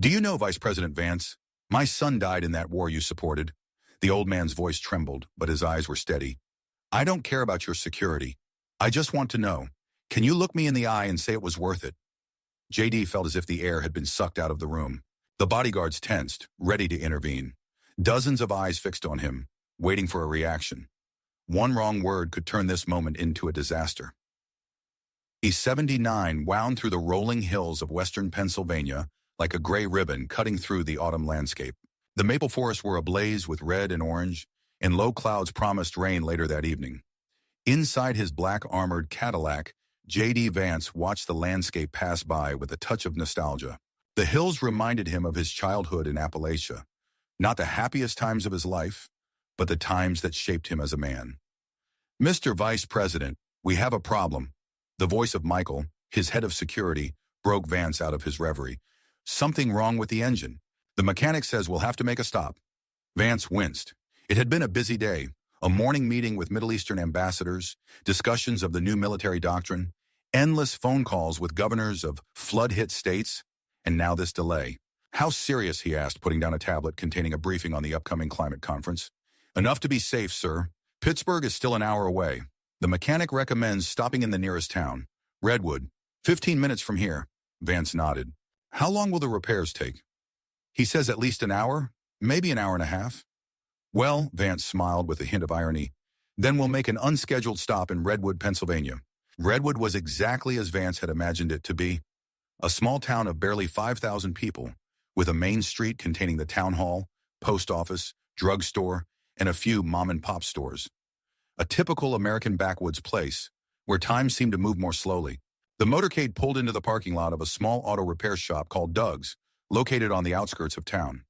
Do you know, Vice President Vance, my son died in that war you supported? The old man's voice trembled, but his eyes were steady. I don't care about your security. I just want to know, can you look me in the eye and say it was worth it? JD felt as if the air had been sucked out of the room. The bodyguards tensed, ready to intervene. Dozens of eyes fixed on him, waiting for a reaction. One wrong word could turn this moment into a disaster. E-79 wound through the rolling hills of western Pennsylvania like a gray ribbon cutting through the autumn landscape. The maple forests were ablaze with red and orange, and low clouds promised rain later that evening. Inside his black armored Cadillac, J.D. Vance watched the landscape pass by with a touch of nostalgia. The hills reminded him of his childhood in Appalachia. Not the happiest times of his life, but the times that shaped him as a man. Mr. Vice President, we have a problem. The voice of Michael, his head of security, broke Vance out of his reverie. Something wrong with the engine. The mechanic says we'll have to make a stop. Vance winced. It had been a busy day, a morning meeting with Middle Eastern ambassadors, discussions of the new military doctrine, endless phone calls with governors of flood-hit states, and now this delay. How serious, he asked, putting down a tablet containing a briefing on the upcoming climate conference. Enough to be safe, sir. Pittsburgh is still an hour away. The mechanic recommends stopping in the nearest town, Redwood, 15 minutes from here. Vance nodded. How long will the repairs take? He says at least an hour, maybe an hour and a half. Well, Vance smiled with a hint of irony. Then we'll make an unscheduled stop in Redwood, Pennsylvania. Redwood was exactly as Vance had imagined it to be. A small town of barely 5,000 people, with a main street containing the town hall, post office, drugstore, and a few mom-and-pop stores. A typical American backwoods place, where time seemed to move more slowly. The motorcade pulled into the parking lot of a small auto repair shop called Doug's, located on the outskirts of town.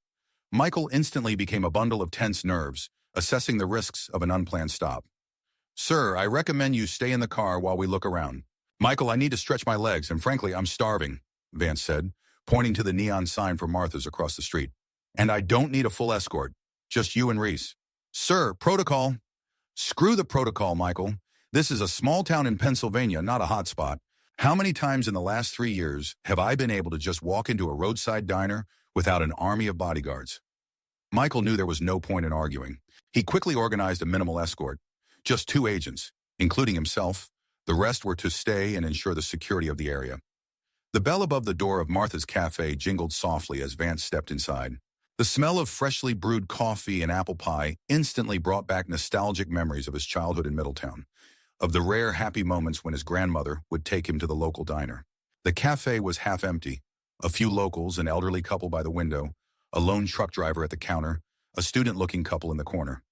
Michael instantly became a bundle of tense nerves, assessing the risks of an unplanned stop. Sir, I recommend you stay in the car while we look around. Michael, I need to stretch my legs, and frankly, I'm starving, Vance said, pointing to the neon sign for Martha's across the street. And I don't need a full escort, just you and Reese. Sir, protocol. Screw the protocol, Michael. This is a small town in Pennsylvania, not a hot spot. How many times in the last 3 years have I been able to just walk into a roadside diner without an army of bodyguards? Michael knew there was no point in arguing. He quickly organized a minimal escort. Just 2 agents, including himself. The rest were to stay and ensure the security of the area. The bell above the door of Martha's Cafe jingled softly as Vance stepped inside. The smell of freshly brewed coffee and apple pie instantly brought back nostalgic memories of his childhood in Middletown, of the rare happy moments when his grandmother would take him to the local diner. The cafe was half empty. A few locals, an elderly couple by the window, a lone truck driver at the counter, a student-looking couple in the corner.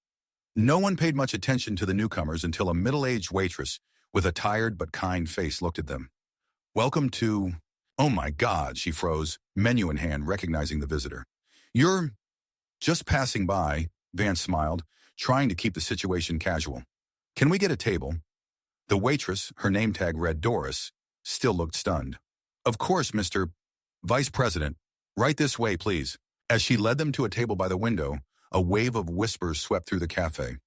No one paid much attention to the newcomers until a middle-aged waitress with a tired but kind face looked at them. Welcome to... Oh my God, she froze, menu in hand, recognizing the visitor. You're just passing by, Vance smiled, trying to keep the situation casual. Can we get a table? The waitress, her name tag read Doris, still looked stunned. Of course, Mr. Vice President. Right this way, please. As she led them to a table by the window, a wave of whispers swept through the cafe.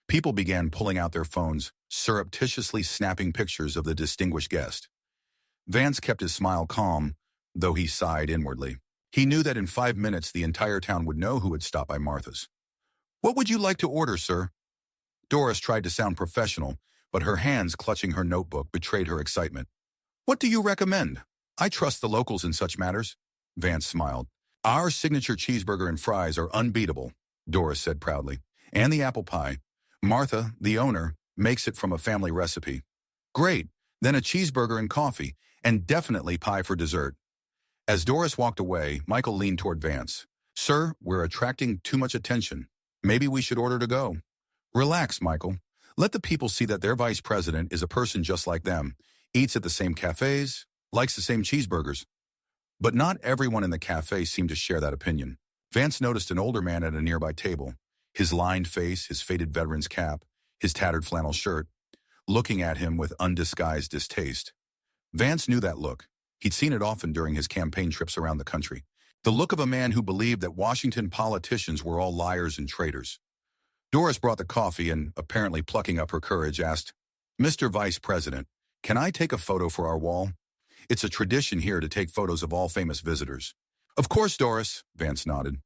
People began pulling out their phones, surreptitiously snapping pictures of the distinguished guest. Vance kept his smile calm, though he sighed inwardly. He knew that in 5 minutes the entire town would know who had stopped by Martha's. What would you like to order, sir? Doris tried to sound professional, but her hands clutching her notebook betrayed her excitement. What do you recommend? I trust the locals in such matters. Vance smiled. Our signature cheeseburger and fries are unbeatable, Doris said proudly. And the apple pie. Martha, the owner, makes it from a family recipe. Great. Then a cheeseburger and coffee, and definitely pie for dessert. As Doris walked away, Michael leaned toward Vance. Sir, we're attracting too much attention. Maybe we should order to go. Relax, Michael. Let the people see that their vice president is a person just like them, eats at the same cafes, likes the same cheeseburgers. But not everyone in the cafe seemed to share that opinion. Vance noticed an older man at a nearby table, his lined face, his faded veteran's cap, his tattered flannel shirt, looking at him with undisguised distaste. Vance knew that look. He'd seen it often during his campaign trips around the country. The look of a man who believed that Washington politicians were all liars and traitors. Doris brought the coffee and, apparently plucking up her courage, asked, Mr. Vice President, can I take a photo for our wall? It's a tradition here to take photos of all famous visitors. Of course, Doris, Vance nodded.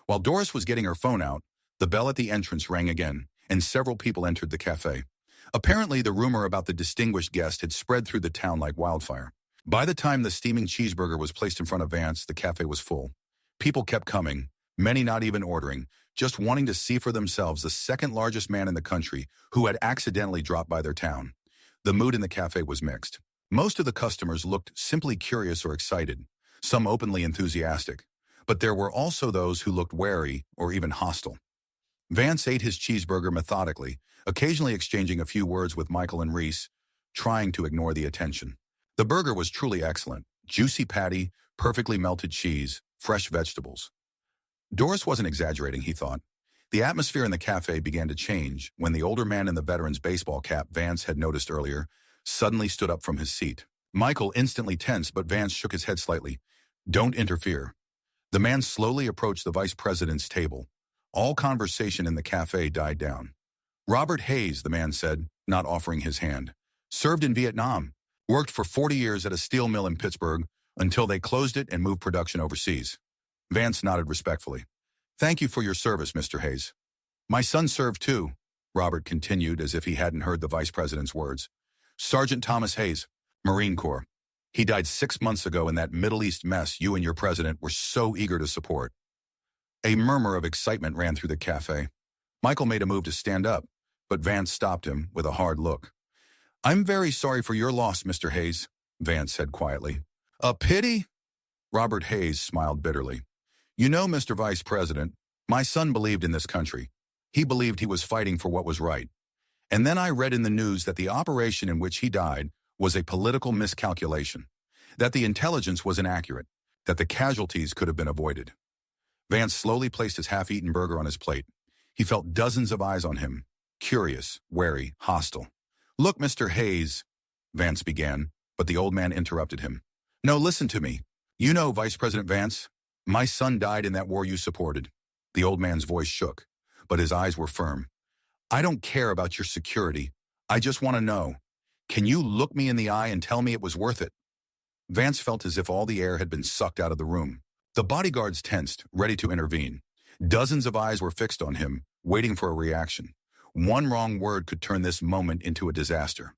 While Doris was getting her phone out, the bell at the entrance rang again, and several people entered the cafe. Apparently, the rumor about the distinguished guest had spread through the town like wildfire. By the time the steaming cheeseburger was placed in front of Vance, the cafe was full. People kept coming, many not even ordering, just wanting to see for themselves the second largest man in the country who had accidentally dropped by their town. The mood in the cafe was mixed. Most of the customers looked simply curious or excited, some openly enthusiastic, but there were also those who looked wary or even hostile. Vance ate his cheeseburger methodically, occasionally exchanging a few words with Michael and Reese, trying to ignore the attention. The burger was truly excellent. Juicy patty, perfectly melted cheese, fresh vegetables. Doris wasn't exaggerating, he thought. The atmosphere in the cafe began to change when the older man in the veteran's baseball cap Vance had noticed earlier suddenly stood up from his seat. Michael instantly tensed, but Vance shook his head slightly. Don't interfere. The man slowly approached the vice president's table. All conversation in the cafe died down. Robert Hayes, the man said, not offering his hand. Served in Vietnam. Worked for 40 years at a steel mill in Pittsburgh until they closed it and moved production overseas. Vance nodded respectfully. Thank you for your service, Mr. Hayes. My son served too, Robert continued as if he hadn't heard the vice president's words. Sergeant Thomas Hayes, Marine Corps. He died 6 months ago in that Middle East mess you and your president were so eager to support. A murmur of excitement ran through the cafe. Michael made a move to stand up, but Vance stopped him with a hard look. I'm very sorry for your loss, Mr. Hayes, Vance said quietly. A pity? Robert Hayes smiled bitterly. You know, Mr. Vice President, my son believed in this country. He believed he was fighting for what was right. And then I read in the news that the operation in which he died was a political miscalculation, that the intelligence was inaccurate, that the casualties could have been avoided. Vance slowly placed his half-eaten burger on his plate. He felt dozens of eyes on him, curious, wary, hostile. Look, Mr. Hayes, Vance began, but the old man interrupted him. No, listen to me. You know, Vice President Vance, my son died in that war you supported. The old man's voice shook, but his eyes were firm. I don't care about your security. I just want to know. Can you look me in the eye and tell me it was worth it? Vance felt as if all the air had been sucked out of the room. The bodyguards tensed, ready to intervene. Dozens of eyes were fixed on him, waiting for a reaction. One wrong word could turn this moment into a disaster.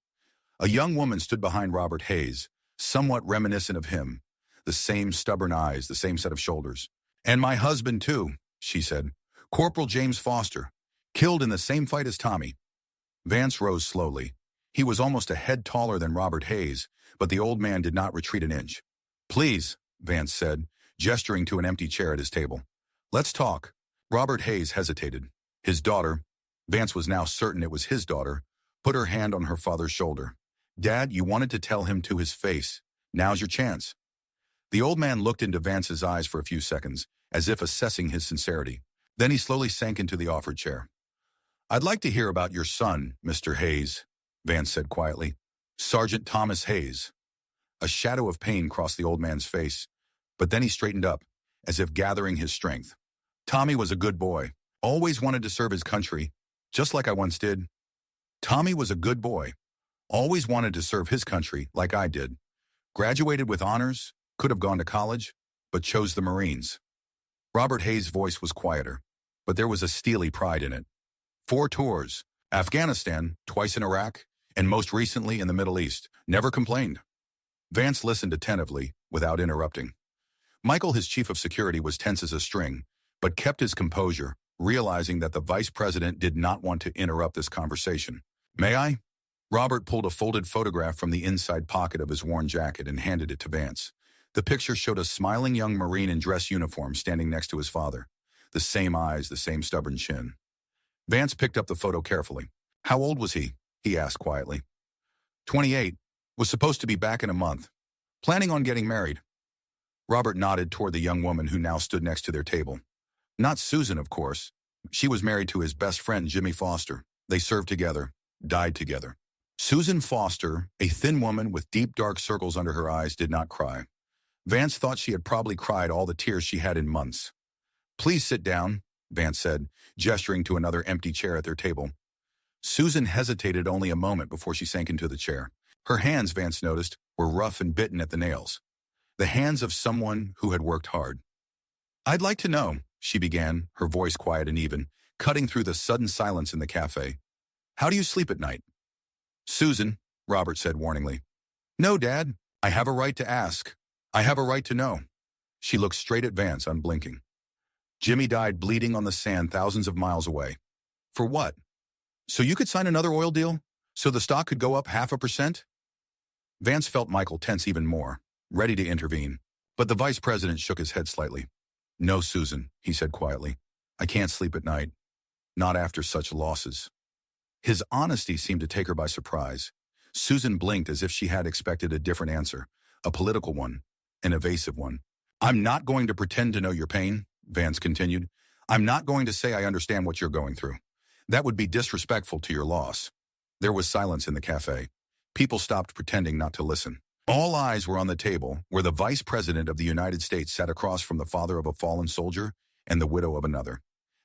A young woman stood behind Robert Hayes, somewhat reminiscent of him. The same stubborn eyes, the same set of shoulders. And my husband, too, she said. Corporal James Foster, killed in the same fight as Tommy. Vance rose slowly. He was almost a head taller than Robert Hayes, but the old man did not retreat an inch. Please, Vance said, gesturing to an empty chair at his table. Let's talk. Robert Hayes hesitated. His daughter, Vance was now certain it was his daughter, put her hand on her father's shoulder. Dad, you wanted to tell him to his face. Now's your chance. The old man looked into Vance's eyes for a few seconds, as if assessing his sincerity. Then he slowly sank into the offered chair. I'd like to hear about your son, Mr. Hayes, Vance said quietly. Sergeant Thomas Hayes. A shadow of pain crossed the old man's face, but then he straightened up, as if gathering his strength. Tommy was a good boy, always wanted to serve his country, just like I once did. Tommy was a good boy, always wanted to serve his country like I did. Graduated with honors, could have gone to college, but chose the Marines. Robert Hayes' voice was quieter, but there was a steely pride in it. 4 tours, Afghanistan, twice in Iraq, and most recently in the Middle East. Never complained. Vance listened attentively, without interrupting. Michael, his chief of security, was tense as a string, but kept his composure, realizing that the vice president did not want to interrupt this conversation. May I? Robert pulled a folded photograph from the inside pocket of his worn jacket and handed it to Vance. The picture showed a smiling young Marine in dress uniform standing next to his father. The same eyes, the same stubborn chin. Vance picked up the photo carefully. How old was he? He asked quietly. 28. Was supposed to be back in a month. Planning on getting married. Robert nodded toward the young woman who now stood next to their table. Not Susan, of course. She was married to his best friend, Jimmy Foster. They served together, died together. Susan Foster, a thin woman with deep dark circles under her eyes, did not cry. Vance thought she had probably cried all the tears she had in months. Please sit down, Vance said, gesturing to another empty chair at their table. Susan hesitated only a moment before she sank into the chair. Her hands, Vance noticed, were rough and bitten at the nails. The hands of someone who had worked hard. I'd like to know, she began, her voice quiet and even, cutting through the sudden silence in the cafe. How do you sleep at night? Susan, Robert said warningly. No, Dad. I have a right to ask. I have a right to know. She looked straight at Vance, unblinking. Jimmy died bleeding on the sand thousands of miles away. For what? So you could sign another oil deal? So the stock could go up 0.5%? Vance felt Michael tense even more, ready to intervene. But the vice president shook his head slightly. No, Susan, he said quietly. I can't sleep at night. Not after such losses. His honesty seemed to take her by surprise. Susan blinked as if she had expected a different answer, a political one, an evasive one. I'm not going to pretend to know your pain, Vance continued. I'm not going to say I understand what you're going through. That would be disrespectful to your loss. There was silence in the cafe. People stopped pretending not to listen. All eyes were on the table where the Vice President of the United States sat across from the father of a fallen soldier and the widow of another.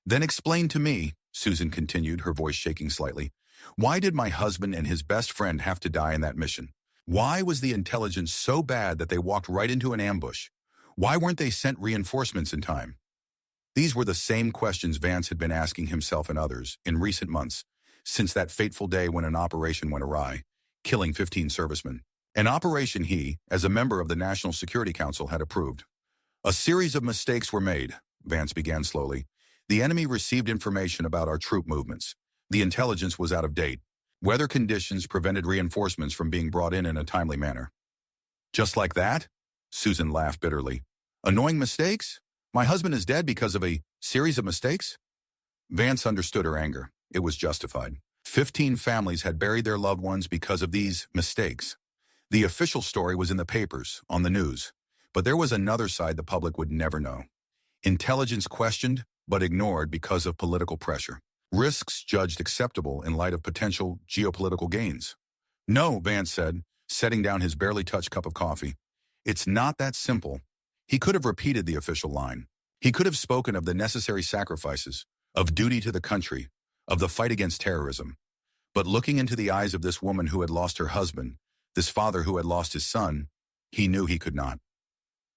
Then explain to me, Susan continued, her voice shaking slightly, why did my husband and his best friend have to die in that mission? Why was the intelligence so bad that they walked right into an ambush? Why weren't they sent reinforcements in time? These were the same questions Vance had been asking himself and others in recent months, since that fateful day when an operation went awry, killing 15 servicemen. An operation he, as a member of the National Security Council, had approved. A series of mistakes were made, Vance began slowly. The enemy received information about our troop movements. The intelligence was out of date. Weather conditions prevented reinforcements from being brought in a timely manner. Just like that? Susan laughed bitterly. Annoying mistakes? My husband is dead because of a series of mistakes? Vance understood her anger. It was justified. 15 families had buried their loved ones because of these mistakes. The official story was in the papers, on the news. But there was another side the public would never know. Intelligence questioned, but ignored because of political pressure. Risks judged acceptable in light of potential geopolitical gains. No, Vance said, setting down his barely touched cup of coffee. It's not that simple. He could have repeated the official line. He could have spoken of the necessary sacrifices, of duty to the country, of the fight against terrorism. But looking into the eyes of this woman who had lost her husband, this father who had lost his son, he knew he could not.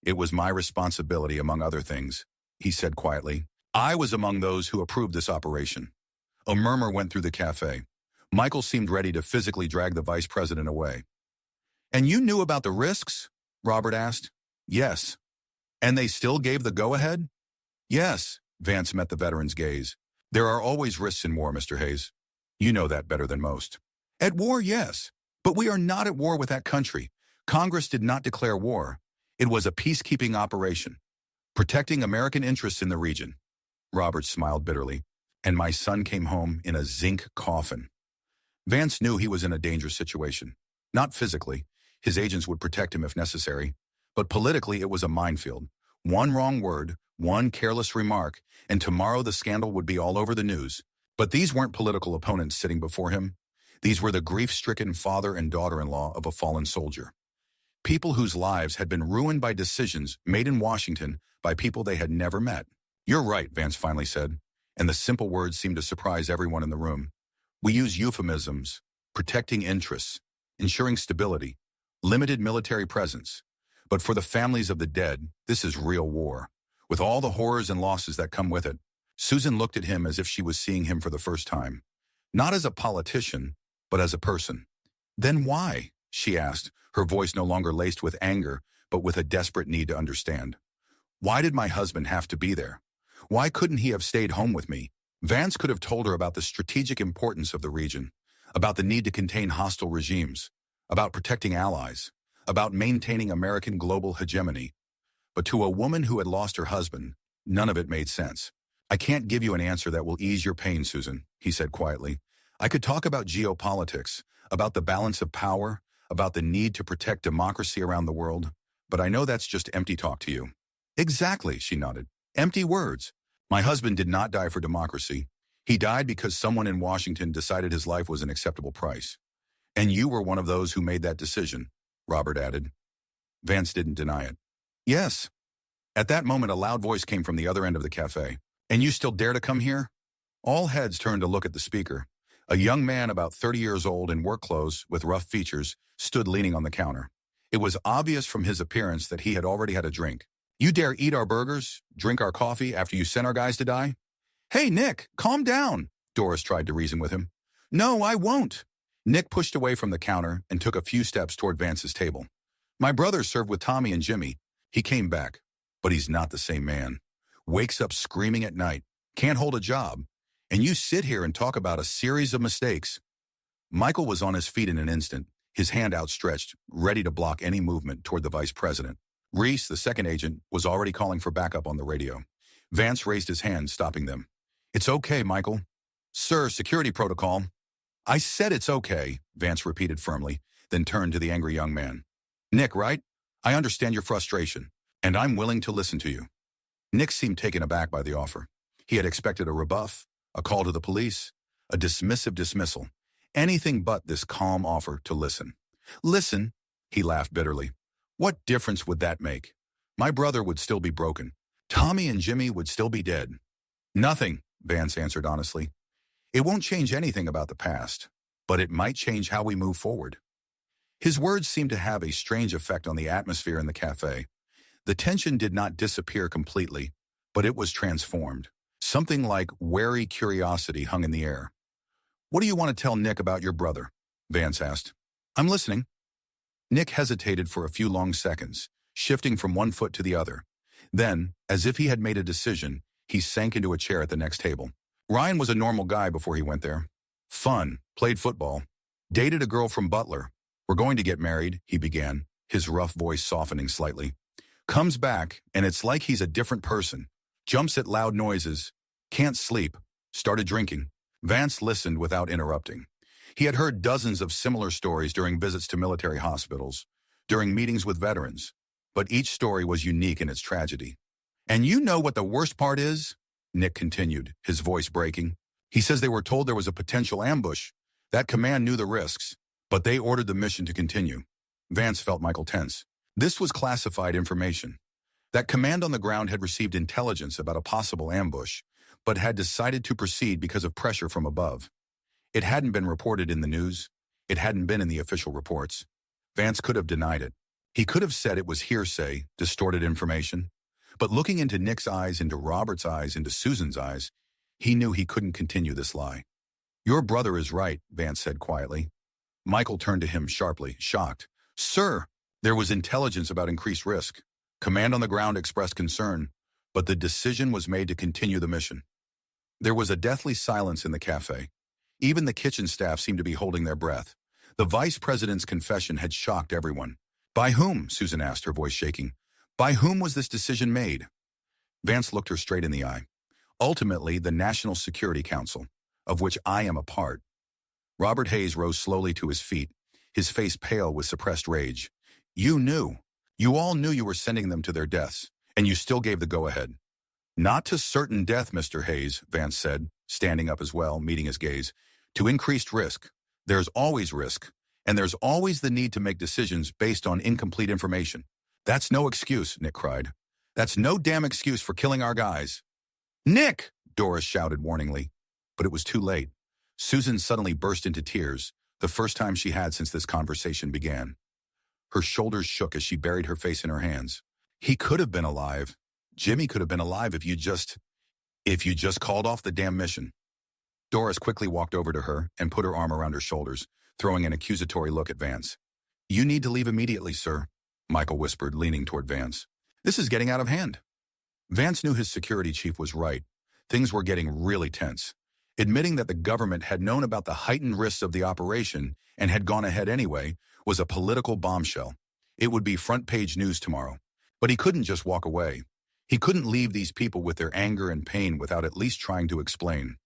It was my responsibility, among other things, he said quietly. I was among those who approved this operation. A murmur went through the cafe. Michael seemed ready to physically drag the vice president away. And you knew about the risks? Robert asked. Yes. And they still gave the go-ahead? Yes, Vance met the veteran's gaze. There are always risks in war, Mr. Hayes. You know that better than most. At war, yes. But we are not at war with that country. Congress did not declare war. It was a peacekeeping operation, protecting American interests in the region. Robert smiled bitterly. And my son came home in a zinc coffin. Vance knew he was in a dangerous situation. Not physically. His agents would protect him if necessary. But politically, it was a minefield. One wrong word, one careless remark, and tomorrow the scandal would be all over the news. But these weren't political opponents sitting before him. These were the grief-stricken father and daughter-in-law of a fallen soldier. People whose lives had been ruined by decisions made in Washington by people they had never met. You're right, Vance finally said. And the simple words seemed to surprise everyone in the room. We use euphemisms, protecting interests, ensuring stability, limited military presence. But for the families of the dead, this is real war, with all the horrors and losses that come with it. Susan looked at him as if she was seeing him for the first time. Not as a politician, but as a person. Then why? She asked, her voice no longer laced with anger, but with a desperate need to understand. Why did my husband have to be there? Why couldn't he have stayed home with me? Vance could have told her about the strategic importance of the region, about the need to contain hostile regimes, about protecting allies, about maintaining American global hegemony. But to a woman who had lost her husband, none of it made sense. I can't give you an answer that will ease your pain, Susan, he said quietly. I could talk about geopolitics, about the balance of power, about the need to protect democracy around the world, but I know that's just empty talk to you. Exactly, she nodded. Empty words. My husband did not die for democracy. He died because someone in Washington decided his life was an acceptable price. And you were one of those who made that decision, Robert added. Vance didn't deny it. Yes. At that moment, a loud voice came from the other end of the cafe. And you still dare to come here? All heads turned to look at the speaker. A young man about 30 years old in work clothes with rough features stood leaning on the counter. It was obvious from his appearance that he had already had a drink. You dare eat our burgers, drink our coffee after you sent our guys to die? Hey, Nick, calm down, Doris tried to reason with him. No, I won't. Nick pushed away from the counter and took a few steps toward Vance's table. My brother served with Tommy and Jimmy. He came back, but he's not the same man. Wakes up screaming at night, can't hold a job, and you sit here and talk about a series of mistakes. Michael was on his feet in an instant, his hand outstretched, ready to block any movement toward the vice president. Reese, the second agent, was already calling for backup on the radio. Vance raised his hand, stopping them. It's okay, Michael. Sir, security protocol. I said it's okay, Vance repeated firmly, then turned to the angry young man. Nick, right? I understand your frustration, and I'm willing to listen to you. Nick seemed taken aback by the offer. He had expected a rebuff, a call to the police, a dismissive dismissal, anything but this calm offer to listen. Listen, he laughed bitterly. What difference would that make? My brother would still be broken. Tommy and Jimmy would still be dead. Nothing, Vance answered honestly. It won't change anything about the past, but it might change how we move forward. His words seemed to have a strange effect on the atmosphere in the cafe. The tension did not disappear completely, but it was transformed. Something like wary curiosity hung in the air. What do you want to tell Nick about your brother? Vance asked. I'm listening. Nick hesitated for a few long seconds, shifting from one foot to the other. Then, as if he had made a decision, he sank into a chair at the next table. Ryan was a normal guy before he went there. Fun, played football, dated a girl from Butler. We're going to get married, he began, his rough voice softening slightly. Comes back, and it's like he's a different person. Jumps at loud noises, can't sleep, started drinking. Vance listened without interrupting. He had heard dozens of similar stories during visits to military hospitals, during meetings with veterans, but each story was unique in its tragedy. And you know what the worst part is? Nick continued, his voice breaking. He says they were told there was a potential ambush. That command knew the risks, but they ordered the mission to continue. Vance felt Michael tense. This was classified information. That command on the ground had received intelligence about a possible ambush, but had decided to proceed because of pressure from above. It hadn't been reported in the news. It hadn't been in the official reports. Vance could have denied it. He could have said it was hearsay, distorted information. But looking into Nick's eyes, into Robert's eyes, into Susan's eyes, he knew he couldn't continue this lie. Your brother is right, Vance said quietly. Michael turned to him sharply, shocked. Sir, there was intelligence about increased risk. Command on the ground expressed concern, but the decision was made to continue the mission. There was a deathly silence in the cafe. Even the kitchen staff seemed to be holding their breath. The vice president's confession had shocked everyone. By whom? Susan asked, her voice shaking. By whom was this decision made? Vance looked her straight in the eye. Ultimately, the National Security Council, of which I am a part. Robert Hayes rose slowly to his feet, his face pale with suppressed rage. You knew. You all knew you were sending them to their deaths, and you still gave the go-ahead. Not to certain death, Mr. Hayes, Vance said, standing up as well, meeting his gaze. To increased risk. There's always risk, and there's always the need to make decisions based on incomplete information. That's no excuse, Nick cried. That's no damn excuse for killing our guys. Nick! Doris shouted warningly. But it was too late. Susan suddenly burst into tears, the first time she had since this conversation began. Her shoulders shook as she buried her face in her hands. He could have been alive. Jimmy could have been alive if you just called off the damn mission. Doris quickly walked over to her and put her arm around her shoulders, throwing an accusatory look at Vance. You need to leave immediately, sir, Michael whispered, leaning toward Vance. This is getting out of hand. Vance knew his security chief was right. Things were getting really tense. Admitting that the government had known about the heightened risks of the operation and had gone ahead anyway was a political bombshell. It would be front-page news tomorrow. But he couldn't just walk away. He couldn't leave these people with their anger and pain without at least trying to explain.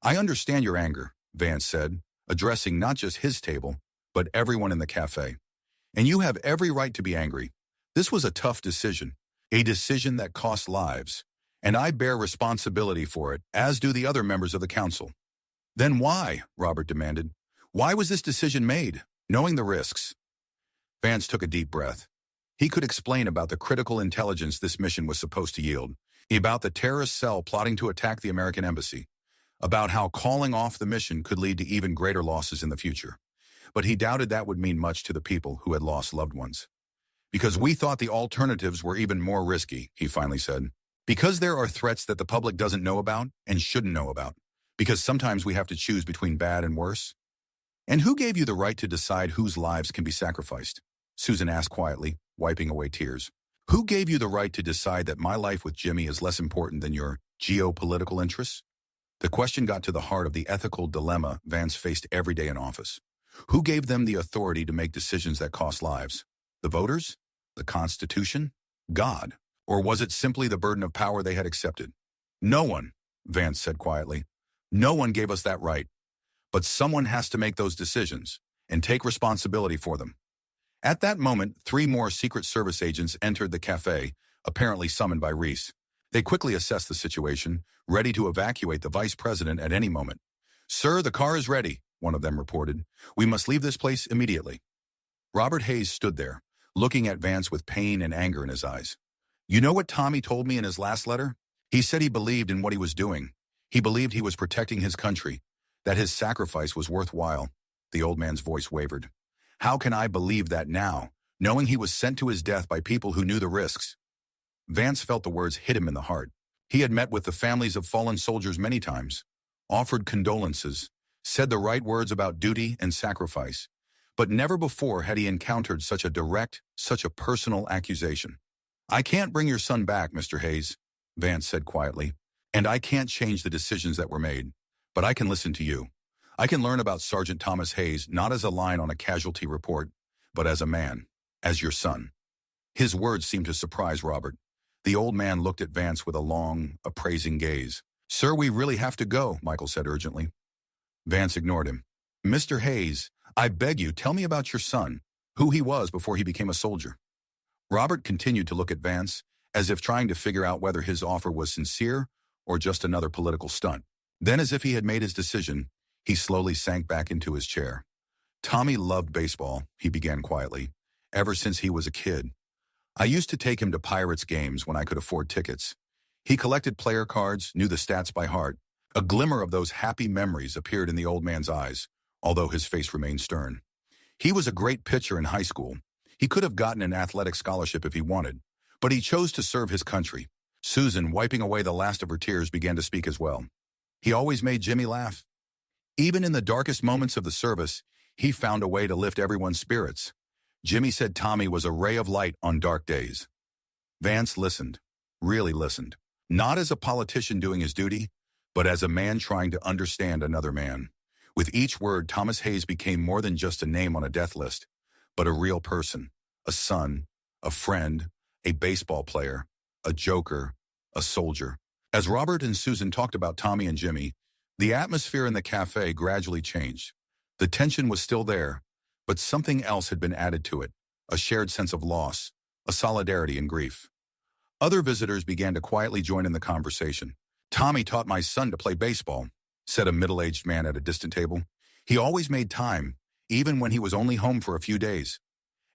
I understand your anger, Vance said, addressing not just his table, but everyone in the cafe. And you have every right to be angry. This was a tough decision, a decision that cost lives, and I bear responsibility for it, as do the other members of the council. Then why? Robert demanded. Why was this decision made, knowing the risks? Vance took a deep breath. He could explain about the critical intelligence this mission was supposed to yield, about the terrorist cell plotting to attack the American embassy, about how calling off the mission could lead to even greater losses in the future. But he doubted that would mean much to the people who had lost loved ones. Because we thought the alternatives were even more risky, he finally said. Because there are threats that the public doesn't know about and shouldn't know about. Because sometimes we have to choose between bad and worse. And who gave you the right to decide whose lives can be sacrificed? Susan asked quietly, wiping away tears. Who gave you the right to decide that my life with Jimmy is less important than your geopolitical interests? The question got to the heart of the ethical dilemma Vance faced every day in office. Who gave them the authority to make decisions that cost lives? The voters? The Constitution? God? Or was it simply the burden of power they had accepted? No one, Vance said quietly. No one gave us that right. But someone has to make those decisions and take responsibility for them. At that moment, 3 more Secret Service agents entered the cafe, apparently summoned by Reese. They quickly assessed the situation, ready to evacuate the vice president at any moment. Sir, the car is ready, one of them reported. We must leave this place immediately. Robert Hayes stood there, looking at Vance with pain and anger in his eyes. You know what Tommy told me in his last letter? He said he believed in what he was doing. He believed he was protecting his country, that his sacrifice was worthwhile. The old man's voice wavered. How can I believe that now, knowing he was sent to his death by people who knew the risks? Vance felt the words hit him in the heart. He had met with the families of fallen soldiers many times, offered condolences, said the right words about duty and sacrifice, but never before had he encountered such a direct, such a personal accusation. I can't bring your son back, Mr. Hayes, Vance said quietly, and I can't change the decisions that were made, but I can listen to you. I can learn about Sergeant Thomas Hayes not as a line on a casualty report, but as a man, as your son. His words seemed to surprise Robert. The old man looked at Vance with a long, appraising gaze. Sir, we really have to go, Michael said urgently. Vance ignored him. Mr. Hayes, I beg you, tell me about your son, who he was before he became a soldier. Robert continued to look at Vance, as if trying to figure out whether his offer was sincere or just another political stunt. Then, as if he had made his decision, he slowly sank back into his chair. Tommy loved baseball, he began quietly, ever since he was a kid. I used to take him to Pirates games when I could afford tickets. He collected player cards, knew the stats by heart. A glimmer of those happy memories appeared in the old man's eyes, although his face remained stern. He was a great pitcher in high school. He could have gotten an athletic scholarship if he wanted, but he chose to serve his country. Susan, wiping away the last of her tears, began to speak as well. He always made Jimmy laugh. Even in the darkest moments of the service, he found a way to lift everyone's spirits. Jimmy said Tommy was a ray of light on dark days. Vance listened, really listened, not as a politician doing his duty, but as a man trying to understand another man. With each word, Thomas Hayes became more than just a name on a death list, but a real person, a son, a friend, a baseball player, a joker, a soldier. As Robert and Susan talked about Tommy and Jimmy, the atmosphere in the cafe gradually changed. The tension was still there, but something else had been added to it, a shared sense of loss, a solidarity in grief. Other visitors began to quietly join in the conversation. Tommy taught my son to play baseball, said a middle-aged man at a distant table. He always made time, even when he was only home for a few days.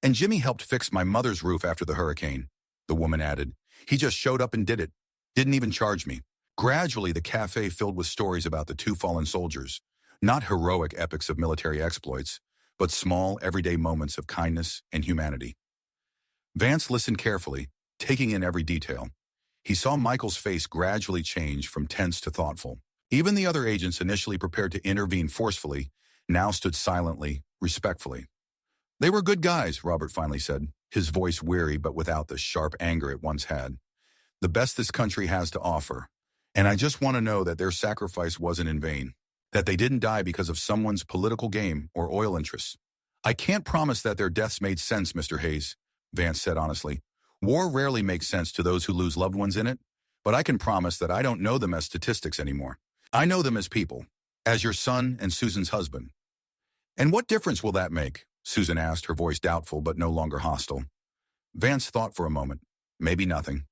And Jimmy helped fix my mother's roof after the hurricane, the woman added. He just showed up and did it, didn't even charge me. Gradually, the cafe filled with stories about the 2 fallen soldiers, not heroic epics of military exploits, but small, everyday moments of kindness and humanity. Vance listened carefully, taking in every detail. He saw Michael's face gradually change from tense to thoughtful. Even the other agents initially prepared to intervene forcefully, now stood silently, respectfully. They were good guys, Robert finally said, his voice weary but without the sharp anger it once had. The best this country has to offer. And I just want to know that their sacrifice wasn't in vain, that they didn't die because of someone's political game or oil interests. I can't promise that their deaths made sense, Mr. Hayes, Vance said honestly. War rarely makes sense to those who lose loved ones in it, but I can promise that I don't know them as statistics anymore. I know them as people, as your son and Susan's husband. And what difference will that make? Susan asked, her voice doubtful but no longer hostile. Vance thought for a moment. Maybe nothing.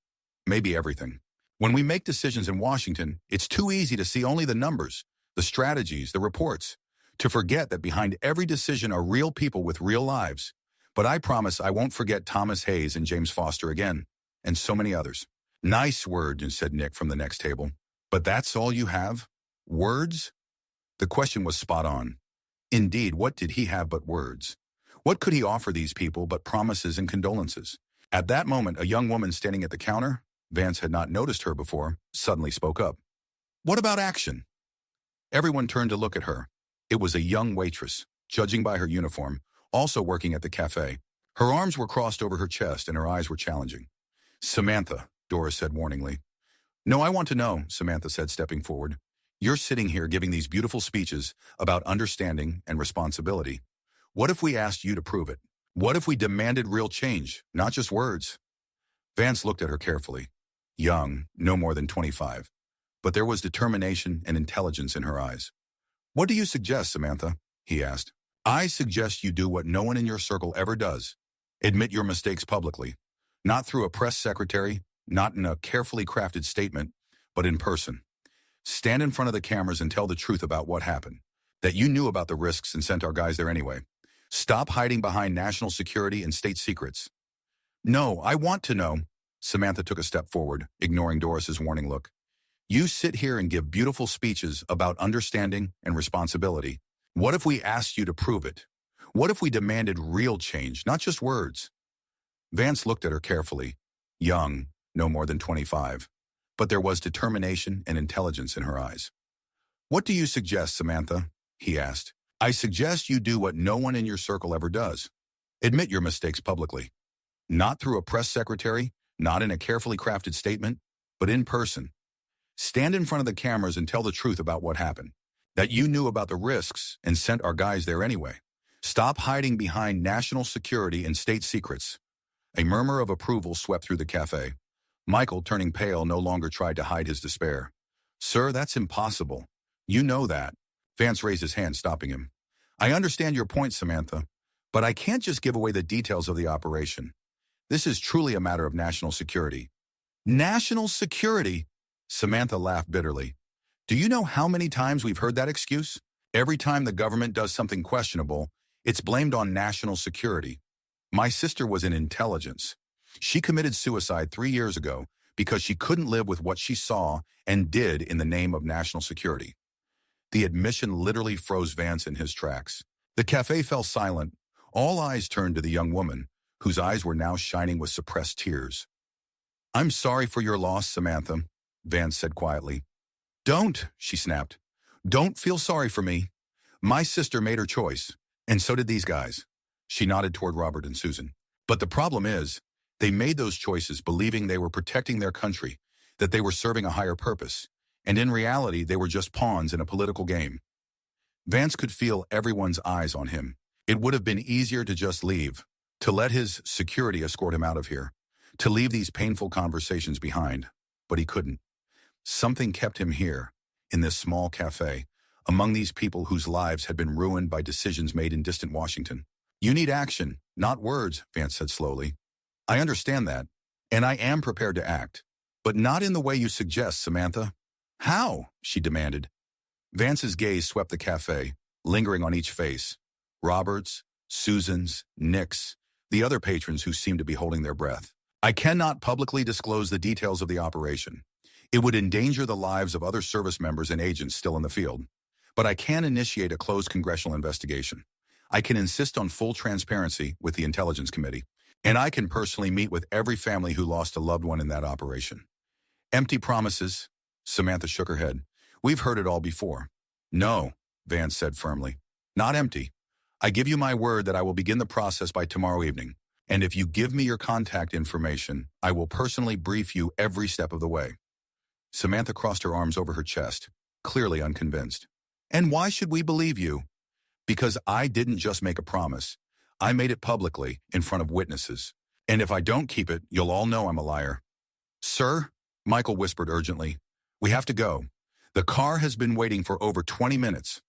Maybe everything. When we make decisions in Washington, it's too easy to see only the numbers, the strategies, the reports, to forget that behind every decision are real people with real lives. But I promise I won't forget Thomas Hayes and James Foster again, and so many others. Nice words, said Nick from the next table. But that's all you have? Words? The question was spot on. Indeed, what did he have but words? What could he offer these people but promises and condolences? At that moment, a young woman standing at the counter, Vance had not noticed her before, suddenly spoke up. What about action? Everyone turned to look at her. It was a young waitress, judging by her uniform, also working at the cafe. Her arms were crossed over her chest and her eyes were challenging. Samantha, Doris said warningly. No, I want to know, Samantha said, stepping forward. You're sitting here giving these beautiful speeches about understanding and responsibility. What if we asked you to prove it? What if we demanded real change, not just words? Vance looked at her carefully. Young, no more than 25. But there was determination and intelligence in her eyes. What do you suggest, Samantha? He asked. I suggest you do what no one in your circle ever does. Admit your mistakes publicly. Not through a press secretary, not in a carefully crafted statement, but in person. Stand in front of the cameras and tell the truth about what happened. That you knew about the risks and sent our guys there anyway. Stop hiding behind national security and state secrets. No, I want to know. Samantha took a step forward, ignoring Doris's warning look. You sit here and give beautiful speeches about understanding and responsibility. What if we asked you to prove it? What if we demanded real change, not just words? Vance looked at her carefully. Young, no more than 25. But there was determination and intelligence in her eyes. What do you suggest, Samantha? He asked. I suggest you do what no one in your circle ever does. Admit your mistakes publicly. Not through a press secretary, not in a carefully crafted statement, but in person. Stand in front of the cameras and tell the truth about what happened. That you knew about the risks and sent our guys there anyway. Stop hiding behind national security and state secrets. A murmur of approval swept through the cafe. Michael, turning pale, no longer tried to hide his despair. Sir, that's impossible. You know that. Vance raised his hand, stopping him. I understand your point, Samantha, but I can't just give away the details of the operation. This is truly a matter of national security. National security? Samantha laughed bitterly. Do you know how many times we've heard that excuse? Every time the government does something questionable, it's blamed on national security. My sister was in intelligence. She committed suicide 3 years ago because she couldn't live with what she saw and did in the name of national security. The admission literally froze Vance in his tracks. The cafe fell silent. All eyes turned to the young woman, whose eyes were now shining with suppressed tears. I'm sorry for your loss, Samantha, Vance said quietly. Don't, she snapped. Don't feel sorry for me. My sister made her choice, and so did these guys. She nodded toward Robert and Susan. But the problem is, they made those choices believing they were protecting their country, that they were serving a higher purpose, and in reality they were just pawns in a political game. Vance could feel everyone's eyes on him. It would have been easier to just leave, to let his security escort him out of here, to leave these painful conversations behind, but he couldn't. Something kept him here, in this small cafe, among these people whose lives had been ruined by decisions made in distant Washington. You need action, not words, Vance said slowly. I understand that, and I am prepared to act, but not in the way you suggest, Samantha. How? She demanded. Vance's gaze swept the cafe, lingering on each face. Robert's, Susan's, Nick's, the other patrons who seemed to be holding their breath. I cannot publicly disclose the details of the operation. It would endanger the lives of other service members and agents still in the field. But I can initiate a closed congressional investigation. I can insist on full transparency with the Intelligence Committee. And I can personally meet with every family who lost a loved one in that operation. Empty promises, Samantha shook her head. We've heard it all before. No, Vance said firmly. Not empty. I give you my word that I will begin the process by tomorrow evening. And if you give me your contact information, I will personally brief you every step of the way. Samantha crossed her arms over her chest, clearly unconvinced. And why should we believe you? Because I didn't just make a promise. I made it publicly, in front of witnesses. And if I don't keep it, you'll all know I'm a liar. Sir, Michael whispered urgently, we have to go. The car has been waiting for over 20 minutes.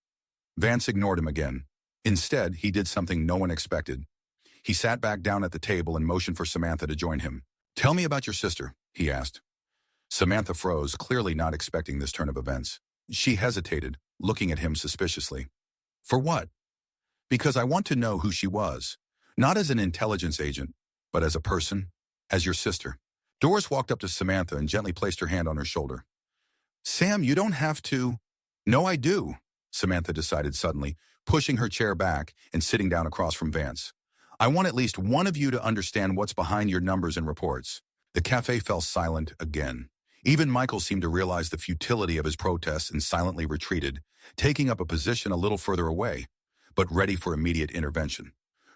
Vance ignored him again. Instead, he did something no one expected. He sat back down at the table and motioned for Samantha to join him. Tell me about your sister, he asked. Samantha froze, clearly not expecting this turn of events. She hesitated, looking at him suspiciously. For what? Because I want to know who she was, not as an intelligence agent, but as a person, as your sister. Doris walked up to Samantha and gently placed her hand on her shoulder. Sam, you don't have to. No, I do, Samantha decided suddenly, pushing her chair back and sitting down across from Vance. I want at least one of you to understand what's behind your numbers and reports. The cafe fell silent again. Even Michael seemed to realize the futility of his protests and silently retreated, taking up a position a little further away, but ready for immediate intervention.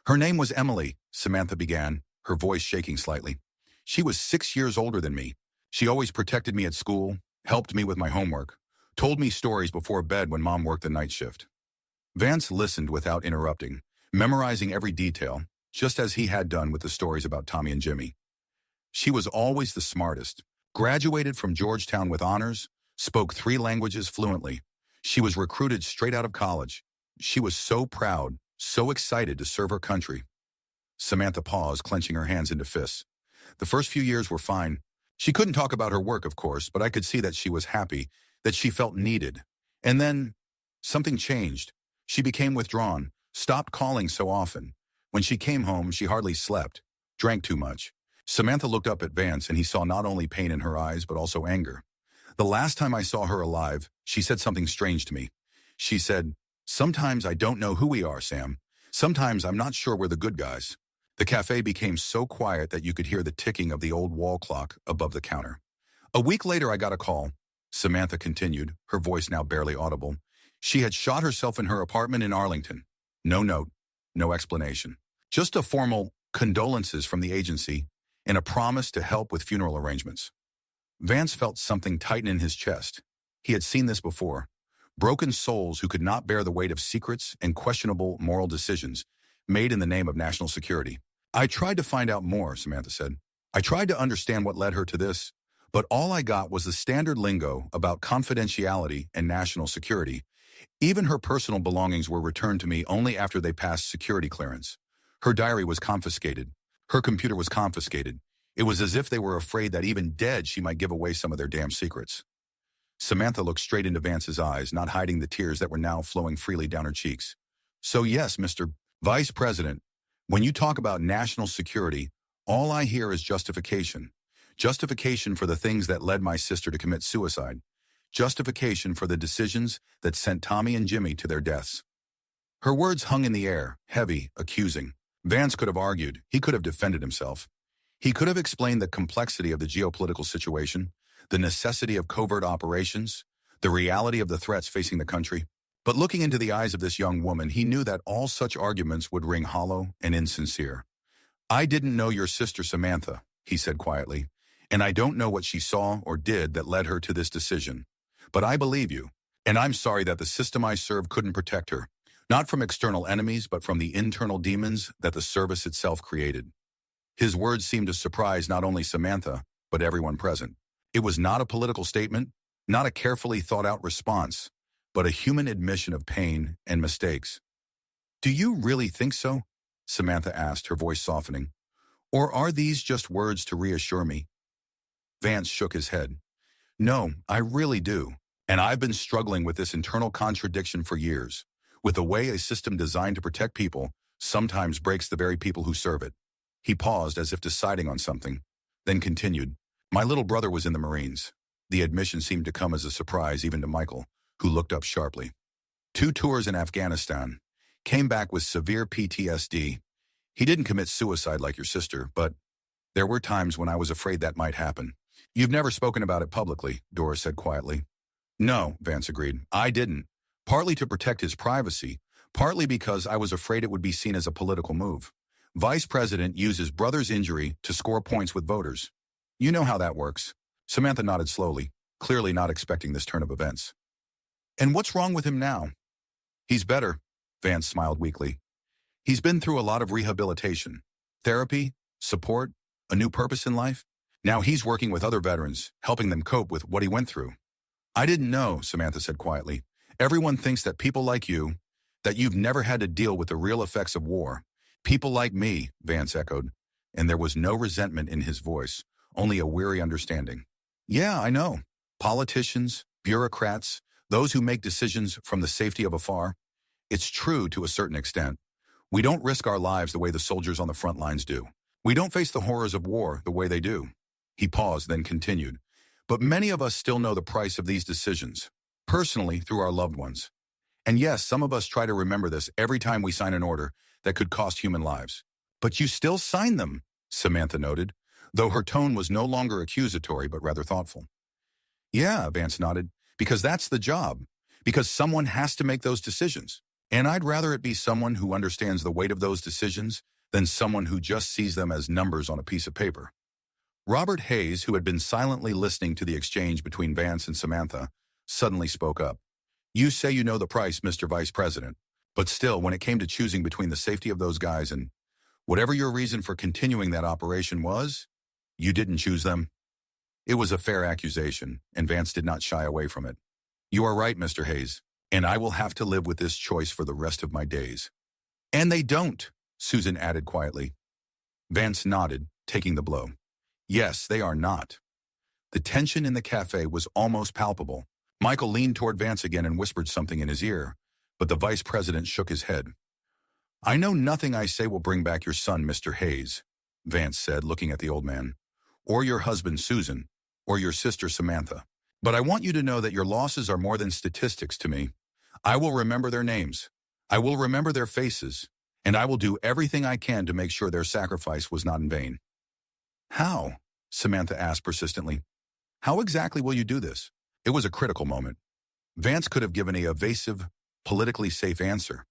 Her name was Emily, Samantha began, her voice shaking slightly. She was 6 years older than me. She always protected me at school, helped me with my homework, told me stories before bed when Mom worked the night shift. Vance listened without interrupting, memorizing every detail, just as he had done with the stories about Tommy and Jimmy. She was always the smartest, graduated from Georgetown with honors, spoke 3 languages fluently. She was recruited straight out of college. She was so proud, so excited to serve her country. Samantha paused, clenching her hands into fists. The first few years were fine. She couldn't talk about her work, of course, but I could see that she was happy, that she felt needed. And then, something changed. She became withdrawn, stopped calling so often. When she came home, she hardly slept, drank too much. Samantha looked up at Vance, and he saw not only pain in her eyes, but also anger. The last time I saw her alive, she said something strange to me. She said, "Sometimes I don't know who we are, Sam. Sometimes I'm not sure we're the good guys." The cafe became so quiet that you could hear the ticking of the old wall clock above the counter. A week later, I got a call. Samantha continued, her voice now barely audible. She had shot herself in her apartment in Arlington. No note, no explanation. Just a formal condolences from the agency and a promise to help with funeral arrangements. Vance felt something tighten in his chest. He had seen this before. Broken souls who could not bear the weight of secrets and questionable moral decisions made in the name of national security. I tried to find out more, Samantha said. I tried to understand what led her to this, but all I got was the standard lingo about confidentiality and national security. Even her personal belongings were returned to me only after they passed security clearance. Her diary was confiscated. Her computer was confiscated. It was as if they were afraid that even dead she might give away some of their damn secrets. Samantha looked straight into Vance's eyes, not hiding the tears that were now flowing freely down her cheeks. So yes, Mr. Vice President, when you talk about national security, all I hear is justification. Justification for the things that led my sister to commit suicide. Justification for the decisions that sent Tommy and Jimmy to their deaths. Her words hung in the air, heavy, accusing. Vance could have argued. He could have defended himself. He could have explained the complexity of the geopolitical situation, the necessity of covert operations, the reality of the threats facing the country. But looking into the eyes of this young woman, he knew that all such arguments would ring hollow and insincere. I didn't know your sister Samantha, he said quietly, and I don't know what she saw or did that led her to this decision. But I believe you, and I'm sorry that the system I serve couldn't protect her, not from external enemies, but from the internal demons that the service itself created. His words seemed to surprise not only Samantha, but everyone present. It was not a political statement, not a carefully thought-out response, but a human admission of pain and mistakes. Do you really think so? Samantha asked, her voice softening. Or are these just words to reassure me? Vance shook his head. No, I really do. And I've been struggling with this internal contradiction for years, with the way a system designed to protect people sometimes breaks the very people who serve it. He paused as if deciding on something, then continued. My little brother was in the Marines. The admission seemed to come as a surprise even to Michael, who looked up sharply. 2 tours in Afghanistan. Came back with severe PTSD. He didn't commit suicide like your sister, but there were times when I was afraid that might happen. You've never spoken about it publicly, Doris said quietly. No, Vance agreed. I didn't. Partly to protect his privacy, partly because I was afraid it would be seen as a political move. Vice President uses brother's injury to score points with voters. You know how that works. Samantha nodded slowly, clearly not expecting this turn of events. And what's wrong with him now? He's better, Vance smiled weakly. He's been through a lot of rehabilitation, therapy, support, a new purpose in life. Now he's working with other veterans, helping them cope with what he went through. I didn't know, Samantha said quietly. Everyone thinks that people like you, that you've never had to deal with the real effects of war. People like me, Vance echoed, and there was no resentment in his voice, only a weary understanding. Yeah, I know. Politicians, bureaucrats, those who make decisions from the safety of afar. It's true to a certain extent. We don't risk our lives the way the soldiers on the front lines do. We don't face the horrors of war the way they do. He paused, then continued. But many of us still know the price of these decisions, personally through our loved ones. And yes, some of us try to remember this every time we sign an order that could cost human lives. But you still signed them, Samantha noted, though her tone was no longer accusatory but rather thoughtful. Yeah, Vance nodded, because that's the job. Because someone has to make those decisions. And I'd rather it be someone who understands the weight of those decisions than someone who just sees them as numbers on a piece of paper. Robert Hayes, who had been silently listening to the exchange between Vance and Samantha, suddenly spoke up. You say you know the price, Mr. Vice President, but still, when it came to choosing between the safety of those guys and whatever your reason for continuing that operation was, you didn't choose them. It was a fair accusation, and Vance did not shy away from it. You are right, Mr. Hayes, and I will have to live with this choice for the rest of my days. And they don't, Susan added quietly. Vance nodded, taking the blow. Yes, they are not. The tension in the cafe was almost palpable. Michael leaned toward Vance again and whispered something in his ear, but the vice president shook his head. I know nothing I say will bring back your son, Mr. Hayes, Vance said, looking at the old man, or your husband, Susan, or your sister, Samantha. But I want you to know that your losses are more than statistics to me. I will remember their names. I will remember their faces, and I will do everything I can to make sure their sacrifice was not in vain. How? Samantha asked persistently. How exactly will you do this? It was a critical moment. Vance could have given an evasive, politically safe answer.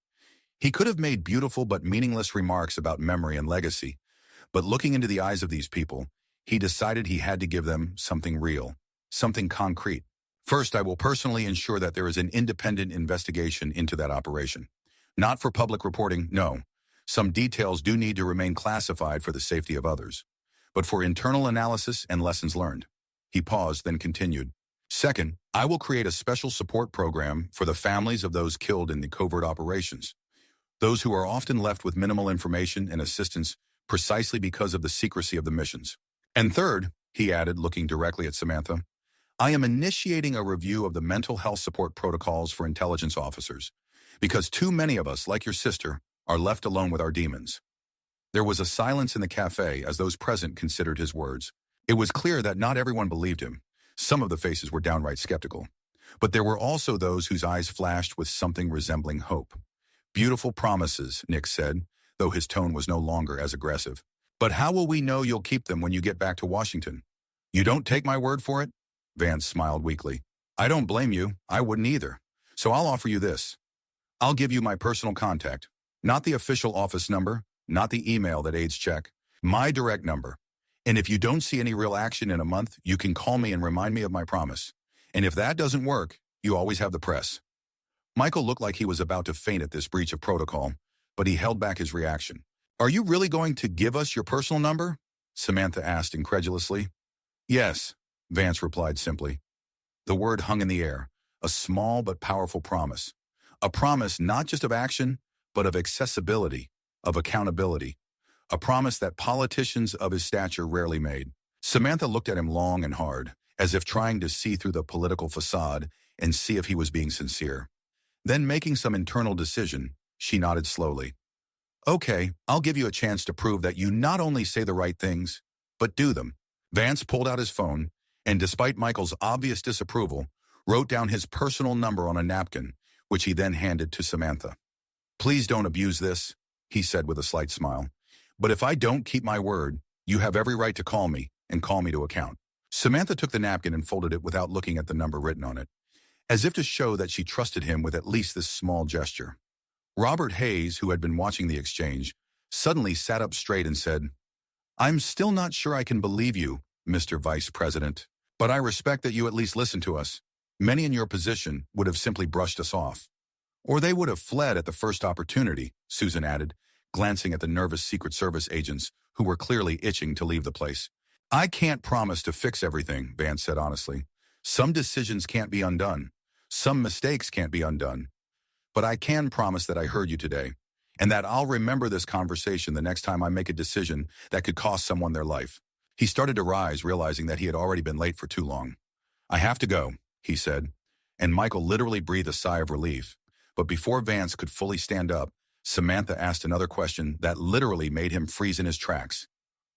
He could have made beautiful but meaningless remarks about memory and legacy, but looking into the eyes of these people, he decided he had to give them something real, something concrete. First, I will personally ensure that there is an independent investigation into that operation. Not for public reporting, no. Some details do need to remain classified for the safety of others, but for internal analysis and lessons learned. He paused, then continued. Second, I will create a special support program for the families of those killed in the covert operations, those who are often left with minimal information and assistance precisely because of the secrecy of the missions. And third, he added, looking directly at Samantha, I am initiating a review of the mental health support protocols for intelligence officers, because too many of us, like your sister, are left alone with our demons. There was a silence in the cafe as those present considered his words. It was clear that not everyone believed him. Some of the faces were downright skeptical. But there were also those whose eyes flashed with something resembling hope. Beautiful promises, Nick said, though his tone was no longer as aggressive. But how will we know you'll keep them when you get back to Washington? You don't take my word for it? Vance smiled weakly. I don't blame you. I wouldn't either. So I'll offer you this. I'll give you my personal contact. Not the official office number, not the email that aides check. My direct number. And if you don't see any real action in a month, you can call me and remind me of my promise. And if that doesn't work, you always have the press. Michael looked like he was about to faint at this breach of protocol, but he held back his reaction. Are you really going to give us your personal number? Samantha asked incredulously. Yes, Vance replied simply. The word hung in the air, a small but powerful promise. A promise not just of action, but of accessibility, of accountability. A promise that politicians of his stature rarely made. Samantha looked at him long and hard, as if trying to see through the political facade and see if he was being sincere. Then, making some internal decision, she nodded slowly. Okay, I'll give you a chance to prove that you not only say the right things, but do them. Vance pulled out his phone, and despite Michael's obvious disapproval, wrote down his personal number on a napkin, which he then handed to Samantha. Please don't abuse this, he said with a slight smile. But if I don't keep my word, you have every right to call me and call me to account. Samantha took the napkin and folded it without looking at the number written on it, as if to show that she trusted him with at least this small gesture. Robert Hayes, who had been watching the exchange, suddenly sat up straight and said, I'm still not sure I can believe you, Mr. Vice President, but I respect that you at least listen to us. Many in your position would have simply brushed us off. Or they would have fled at the first opportunity, Susan added, glancing at the nervous Secret Service agents who were clearly itching to leave the place. I can't promise to fix everything, Vance said honestly. Some decisions can't be undone. Some mistakes can't be undone. But I can promise that I heard you today, and that I'll remember this conversation the next time I make a decision that could cost someone their life. He started to rise, realizing that he had already been late for too long. I have to go, he said, and Michael literally breathed a sigh of relief. But before Vance could fully stand up, Samantha asked another question that literally made him freeze in his tracks.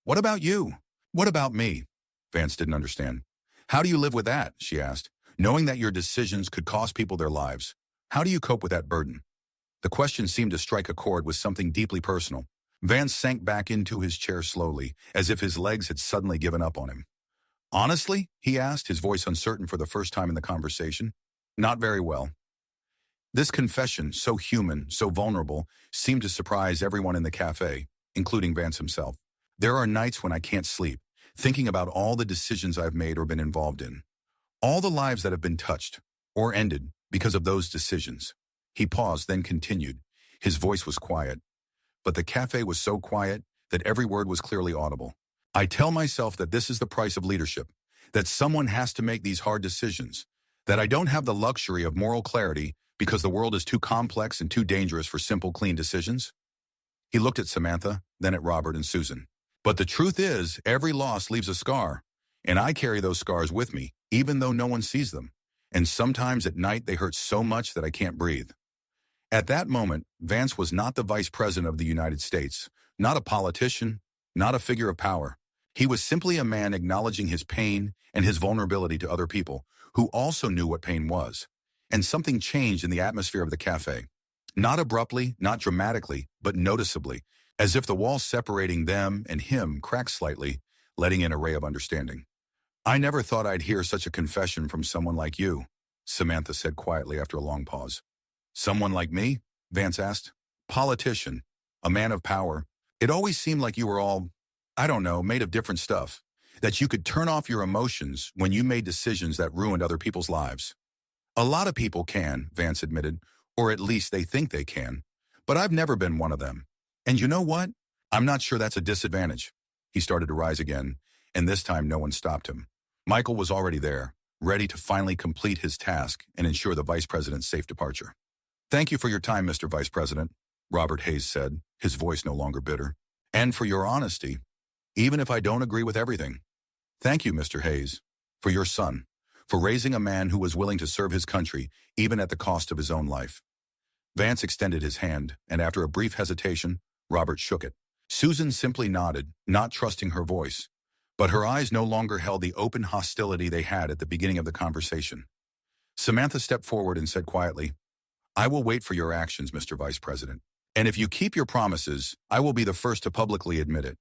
What about you? What about me? Vance didn't understand. How do you live with that, she asked, knowing that your decisions could cost people their lives? How do you cope with that burden? The question seemed to strike a chord with something deeply personal. Vance sank back into his chair slowly, as if his legs had suddenly given up on him. Honestly, he asked, his voice uncertain for the first time in the conversation. Not very well. This confession, so human, so vulnerable, seemed to surprise everyone in the cafe, including Vance himself. There are nights when I can't sleep, thinking about all the decisions I've made or been involved in. All the lives that have been touched, or ended, because of those decisions. He paused, then continued. His voice was quiet. But the cafe was so quiet that every word was clearly audible. I tell myself that this is the price of leadership, that someone has to make these hard decisions, that I don't have the luxury of moral clarity because the world is too complex and too dangerous for simple, clean decisions. He looked at Samantha, then at Robert and Susan. But the truth is, every loss leaves a scar, and I carry those scars with me, even though no one sees them. And sometimes at night they hurt so much that I can't breathe. At that moment, Vance was not the Vice President of the United States, not a politician, not a figure of power. He was simply a man acknowledging his pain and his vulnerability to other people, who also knew what pain was. And something changed in the atmosphere of the cafe. Not abruptly, not dramatically, but noticeably, as if the wall separating them and him cracked slightly, letting in a ray of understanding. I never thought I'd hear such a confession from someone like you, Samantha said quietly after a long pause. Someone like me? Vance asked. Politician, a man of power. It always seemed like you were all, I don't know, made of different stuff. That you could turn off your emotions when you made decisions that ruined other people's lives. A lot of people can, Vance admitted, or at least they think they can. But I've never been one of them. And you know what? I'm not sure that's a disadvantage. He started to rise again, and this time no one stopped him. Michael was already there, ready to finally complete his task and ensure the Vice President's safe departure. Thank you for your time, Mr. Vice President, Robert Hayes said, his voice no longer bitter. And for your honesty, even if I don't agree with everything. Thank you, Mr. Hayes, for your son, for raising a man who was willing to serve his country, even at the cost of his own life. Vance extended his hand, and after a brief hesitation, Robert shook it. Susan simply nodded, not trusting her voice. But her eyes no longer held the open hostility they had at the beginning of the conversation. Samantha stepped forward and said quietly, I will wait for your actions, Mr. Vice President. And if you keep your promises, I will be the first to publicly admit it.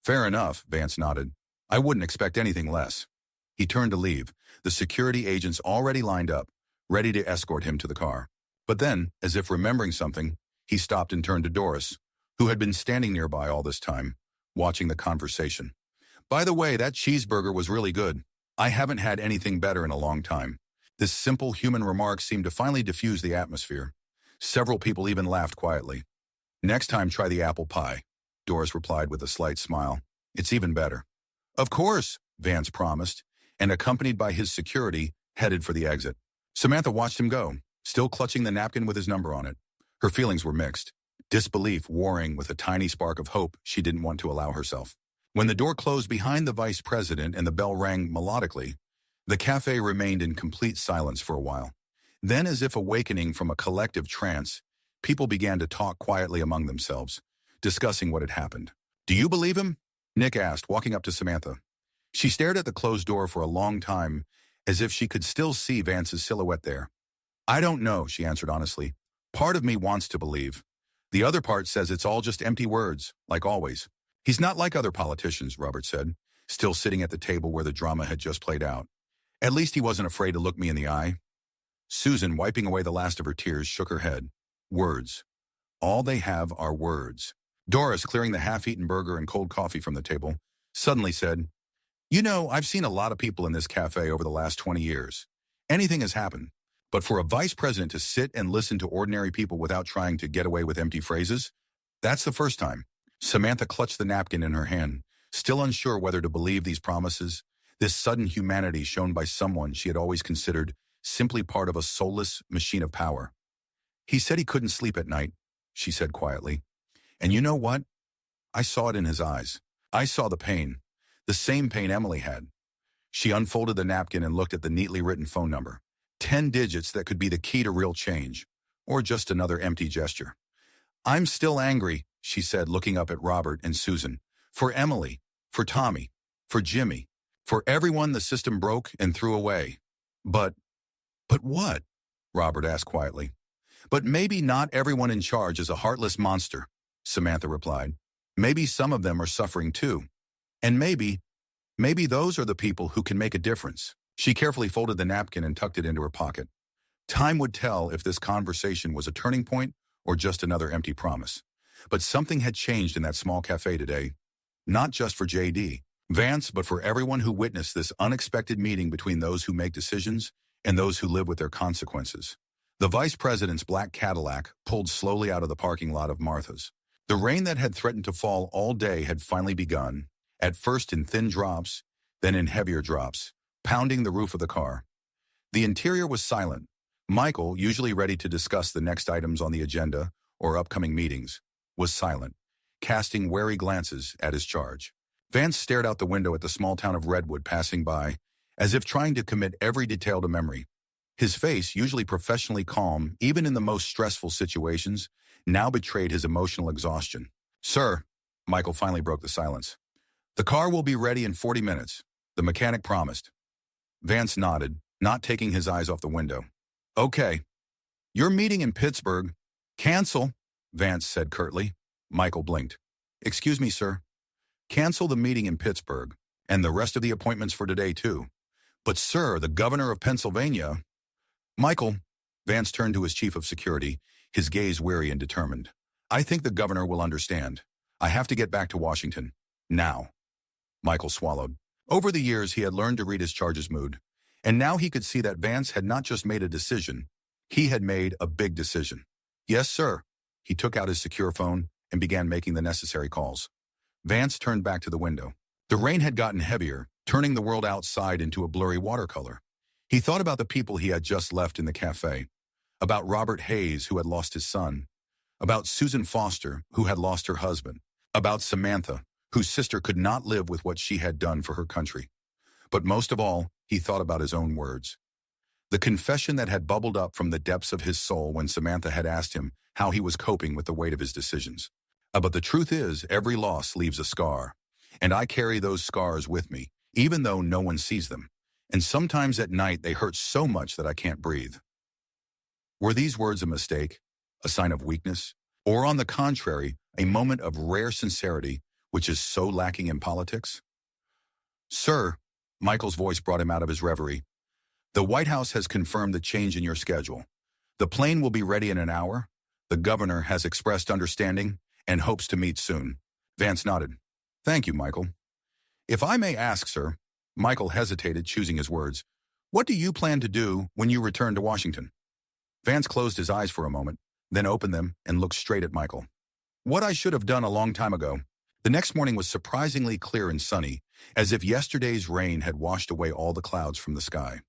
Fair enough, Vance nodded. I wouldn't expect anything less. He turned to leave, the security agents already lined up, ready to escort him to the car. But then, as if remembering something, he stopped and turned to Doris, who had been standing nearby all this time, watching the conversation. By the way, that cheeseburger was really good. I haven't had anything better in a long time. This simple human remark seemed to finally diffuse the atmosphere. Several people even laughed quietly. Next time, try the apple pie, Doris replied with a slight smile. It's even better. Of course, Vance promised, and accompanied by his security, headed for the exit. Samantha watched him go, still clutching the napkin with his number on it. Her feelings were mixed, disbelief warring with a tiny spark of hope she didn't want to allow herself. When the door closed behind the Vice President and the bell rang melodically, the cafe remained in complete silence for a while. Then, as if awakening from a collective trance, people began to talk quietly among themselves, discussing what had happened. Do you believe him? Nick asked, walking up to Samantha. She stared at the closed door for a long time, as if she could still see Vance's silhouette there. I don't know, she answered honestly. Part of me wants to believe. The other part says it's all just empty words, like always. He's not like other politicians, Robert said, still sitting at the table where the drama had just played out. At least he wasn't afraid to look me in the eye. Susan, wiping away the last of her tears, shook her head. Words. All they have are words. Doris, clearing the half-eaten burger and cold coffee from the table, suddenly said, You know, I've seen a lot of people in this cafe over the last 20 years. Anything has happened. But for a vice president to sit and listen to ordinary people without trying to get away with empty phrases, that's the first time. Samantha clutched the napkin in her hand, still unsure whether to believe these promises, this sudden humanity shown by someone she had always considered simply part of a soulless machine of power. He said he couldn't sleep at night, she said quietly. And you know what? I saw it in his eyes. I saw the pain, the same pain Emily had. She unfolded the napkin and looked at the neatly written phone number. 10 digits that could be the key to real change, or just another empty gesture. I'm still angry, she said, looking up at Robert and Susan. For Emily, for Tommy, for Jimmy, for everyone the system broke and threw away. But what? Robert asked quietly. But maybe not everyone in charge is a heartless monster, Samantha replied. Maybe some of them are suffering too. And maybe those are the people who can make a difference. She carefully folded the napkin and tucked it into her pocket. Time would tell if this conversation was a turning point or just another empty promise. But something had changed in that small cafe today. Not just for J.D. Vance, but for everyone who witnessed this unexpected meeting between those who make decisions and those who live with their consequences. The vice president's black Cadillac pulled slowly out of the parking lot of Martha's. The rain that had threatened to fall all day had finally begun, at first in thin drops, then in heavier drops, pounding the roof of the car. The interior was silent. Michael, usually ready to discuss the next items on the agenda or upcoming meetings, was silent, casting wary glances at his charge. Vance stared out the window at the small town of Redwood passing by, as if trying to commit every detail to memory. His face, usually professionally calm, even in the most stressful situations, now betrayed his emotional exhaustion. "Sir," Michael finally broke the silence. "The car will be ready in 40 minutes. The mechanic promised." Vance nodded, not taking his eyes off the window. "Okay. Your meeting in Pittsburgh." "Cancel," Vance said curtly. Michael blinked. "Excuse me, sir." "Cancel the meeting in Pittsburgh, and the rest of the appointments for today, too." "But, sir, the governor of Pennsylvania—" "Michael," Vance turned to his chief of security, his gaze weary and determined. "I think the governor will understand. I have to get back to Washington. Now." Michael swallowed. Over the years, he had learned to read his charge's mood, and now he could see that Vance had not just made a decision, he had made a big decision. "Yes, sir." He took out his secure phone and began making the necessary calls. Vance turned back to the window. The rain had gotten heavier, turning the world outside into a blurry watercolor. He thought about the people he had just left in the cafe, about Robert Hayes, who had lost his son, about Susan Foster, who had lost her husband, about Samantha, whose sister could not live with what she had done for her country. But most of all, he thought about his own words. The confession that had bubbled up from the depths of his soul when Samantha had asked him how he was coping with the weight of his decisions. But the truth is, every loss leaves a scar, and I carry those scars with me, even though no one sees them. And sometimes at night they hurt so much that I can't breathe. Were these words a mistake, a sign of weakness, or on the contrary, a moment of rare sincerity, which is so lacking in politics? "Sir," Michael's voice brought him out of his reverie, "the White House has confirmed the change in your schedule. The plane will be ready in an hour. The governor has expressed understanding and hopes to meet soon." Vance nodded. "Thank you, Michael." "If I may ask, sir," Michael hesitated, choosing his words, "what do you plan to do when you return to Washington?" Vance closed his eyes for a moment, then opened them and looked straight at Michael. "What I should have done a long time ago." The next morning was surprisingly clear and sunny, as if yesterday's rain had washed away all the clouds from the sky.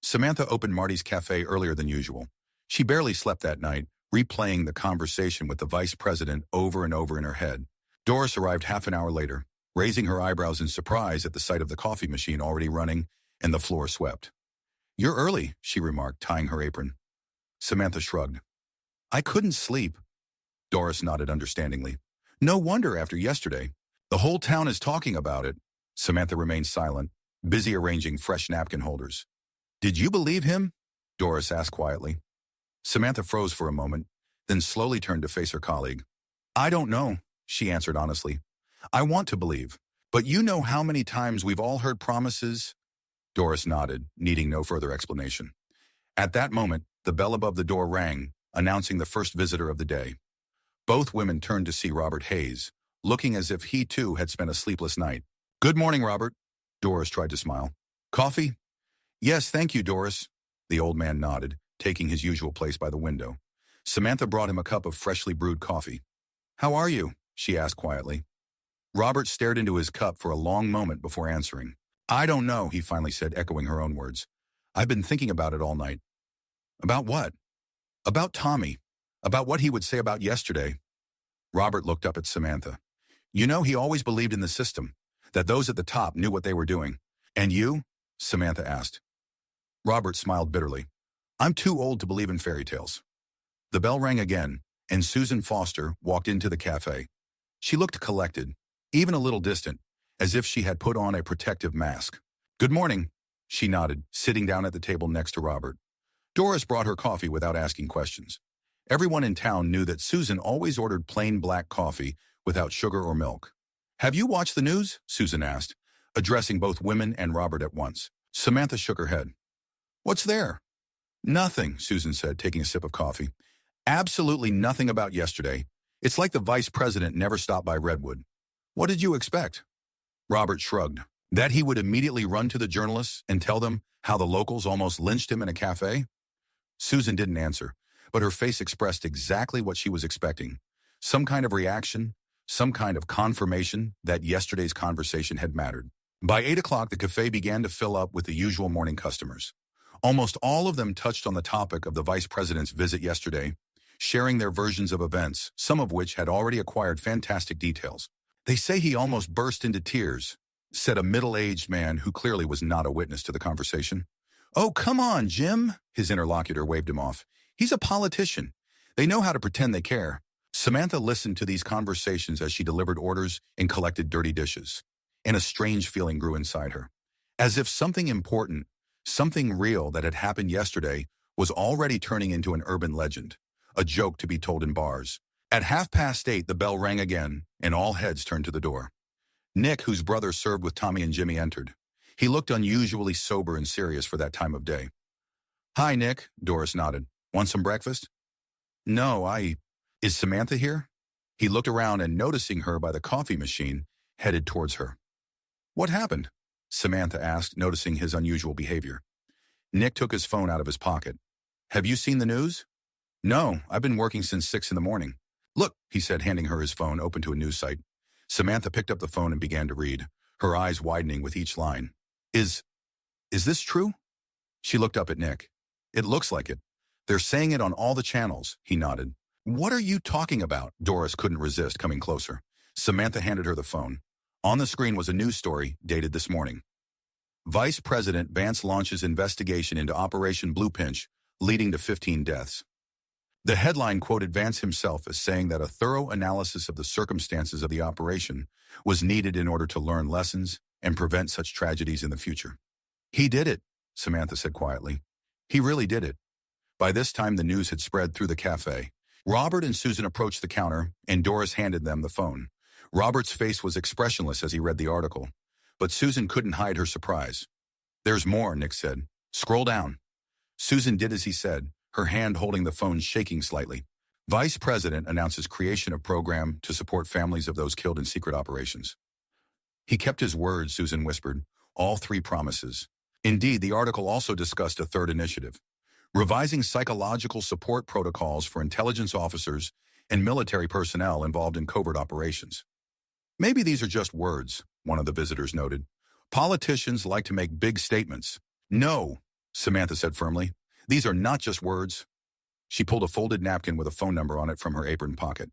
Samantha opened Marty's cafe earlier than usual. She barely slept that night, replaying the conversation with the vice president over and over in her head. Doris arrived half an hour later, raising her eyebrows in surprise at the sight of the coffee machine already running and the floor swept. "You're early," she remarked, tying her apron. Samantha shrugged. "I couldn't sleep." Doris nodded understandingly. "No wonder after yesterday. The whole town is talking about it." Samantha remained silent, busy arranging fresh napkin holders. "Did you believe him?" Doris asked quietly. Samantha froze for a moment, then slowly turned to face her colleague. "I don't know," she answered honestly. "I want to believe. But you know how many times we've all heard promises?" Doris nodded, needing no further explanation. At that moment, the bell above the door rang, announcing the first visitor of the day. Both women turned to see Robert Hayes, looking as if he too had spent a sleepless night. "Good morning, Robert." Doris tried to smile. "Coffee?" "Yes, thank you, Doris." The old man nodded, taking his usual place by the window. Samantha brought him a cup of freshly brewed coffee. "How are you?" she asked quietly. Robert stared into his cup for a long moment before answering. "I don't know," he finally said, echoing her own words. "I've been thinking about it all night." "About what?" "About Tommy. About what he would say about yesterday." Robert looked up at Samantha. "You know, he always believed in the system, that those at the top knew what they were doing." "And you?" Samantha asked. Robert smiled bitterly. "I'm too old to believe in fairy tales." The bell rang again, and Susan Foster walked into the cafe. She looked collected, even a little distant, as if she had put on a protective mask. "Good morning," she nodded, sitting down at the table next to Robert. Doris brought her coffee without asking questions. Everyone in town knew that Susan always ordered plain black coffee without sugar or milk. Have you watched the news? Susan asked, addressing both women and Robert at once. Samantha shook her head. What's there? Nothing, Susan said, taking a sip of coffee. Absolutely nothing about yesterday. It's like the vice president never stopped by Redwood. What did you expect? Robert shrugged. That he would immediately run to the journalists and tell them how the locals almost lynched him in a cafe? Susan didn't answer, but her face expressed exactly what she was expecting. Some kind of reaction, some kind of confirmation that yesterday's conversation had mattered. By 8 o'clock, the cafe began to fill up with the usual morning customers. Almost all of them touched on the topic of the vice president's visit yesterday, sharing their versions of events, some of which had already acquired fantastic details. They say he almost burst into tears, said a middle-aged man who clearly was not a witness to the conversation. Oh, come on, Jim, his interlocutor waved him off. He's a politician. They know how to pretend they care. Samantha listened to these conversations as she delivered orders and collected dirty dishes, and a strange feeling grew inside her. As if something important, something real that had happened yesterday was already turning into an urban legend, a joke to be told in bars. At 8:30, the bell rang again, and all heads turned to the door. Nick, whose brother served with Tommy and Jimmy, entered. He looked unusually sober and serious for that time of day. Hi, Nick, Doris nodded. Want some breakfast? No, Is Samantha here? He looked around and, noticing her by the coffee machine, headed towards her. What happened? Samantha asked, noticing his unusual behavior. Nick took his phone out of his pocket. Have you seen the news? No, I've been working since 6 in the morning. Look, he said, handing her his phone, open to a news site. Samantha picked up the phone and began to read, her eyes widening with each line. Is this true? She looked up at Nick. It looks like it. They're saying it on all the channels, he nodded. What are you talking about? Doris couldn't resist coming closer. Samantha handed her the phone. On the screen was a news story dated this morning. Vice President Vance launches investigation into Operation Blue Pinch, leading to 15 deaths. The headline quoted Vance himself as saying that a thorough analysis of the circumstances of the operation was needed in order to learn lessons and prevent such tragedies in the future. He did it, Samantha said quietly. He really did it. By this time, the news had spread through the cafe. Robert and Susan approached the counter, and Doris handed them the phone. Robert's face was expressionless as he read the article, but Susan couldn't hide her surprise. There's more, Nick said. Scroll down. Susan did as he said, her hand holding the phone shaking slightly. Vice President announces creation of program to support families of those killed in secret operations. He kept his word, Susan whispered, all 3 promises. Indeed, the article also discussed a third initiative, revising psychological support protocols for intelligence officers and military personnel involved in covert operations. Maybe these are just words, one of the visitors noted. Politicians like to make big statements. No, Samantha said firmly. These are not just words. She pulled a folded napkin with a phone number on it from her apron pocket.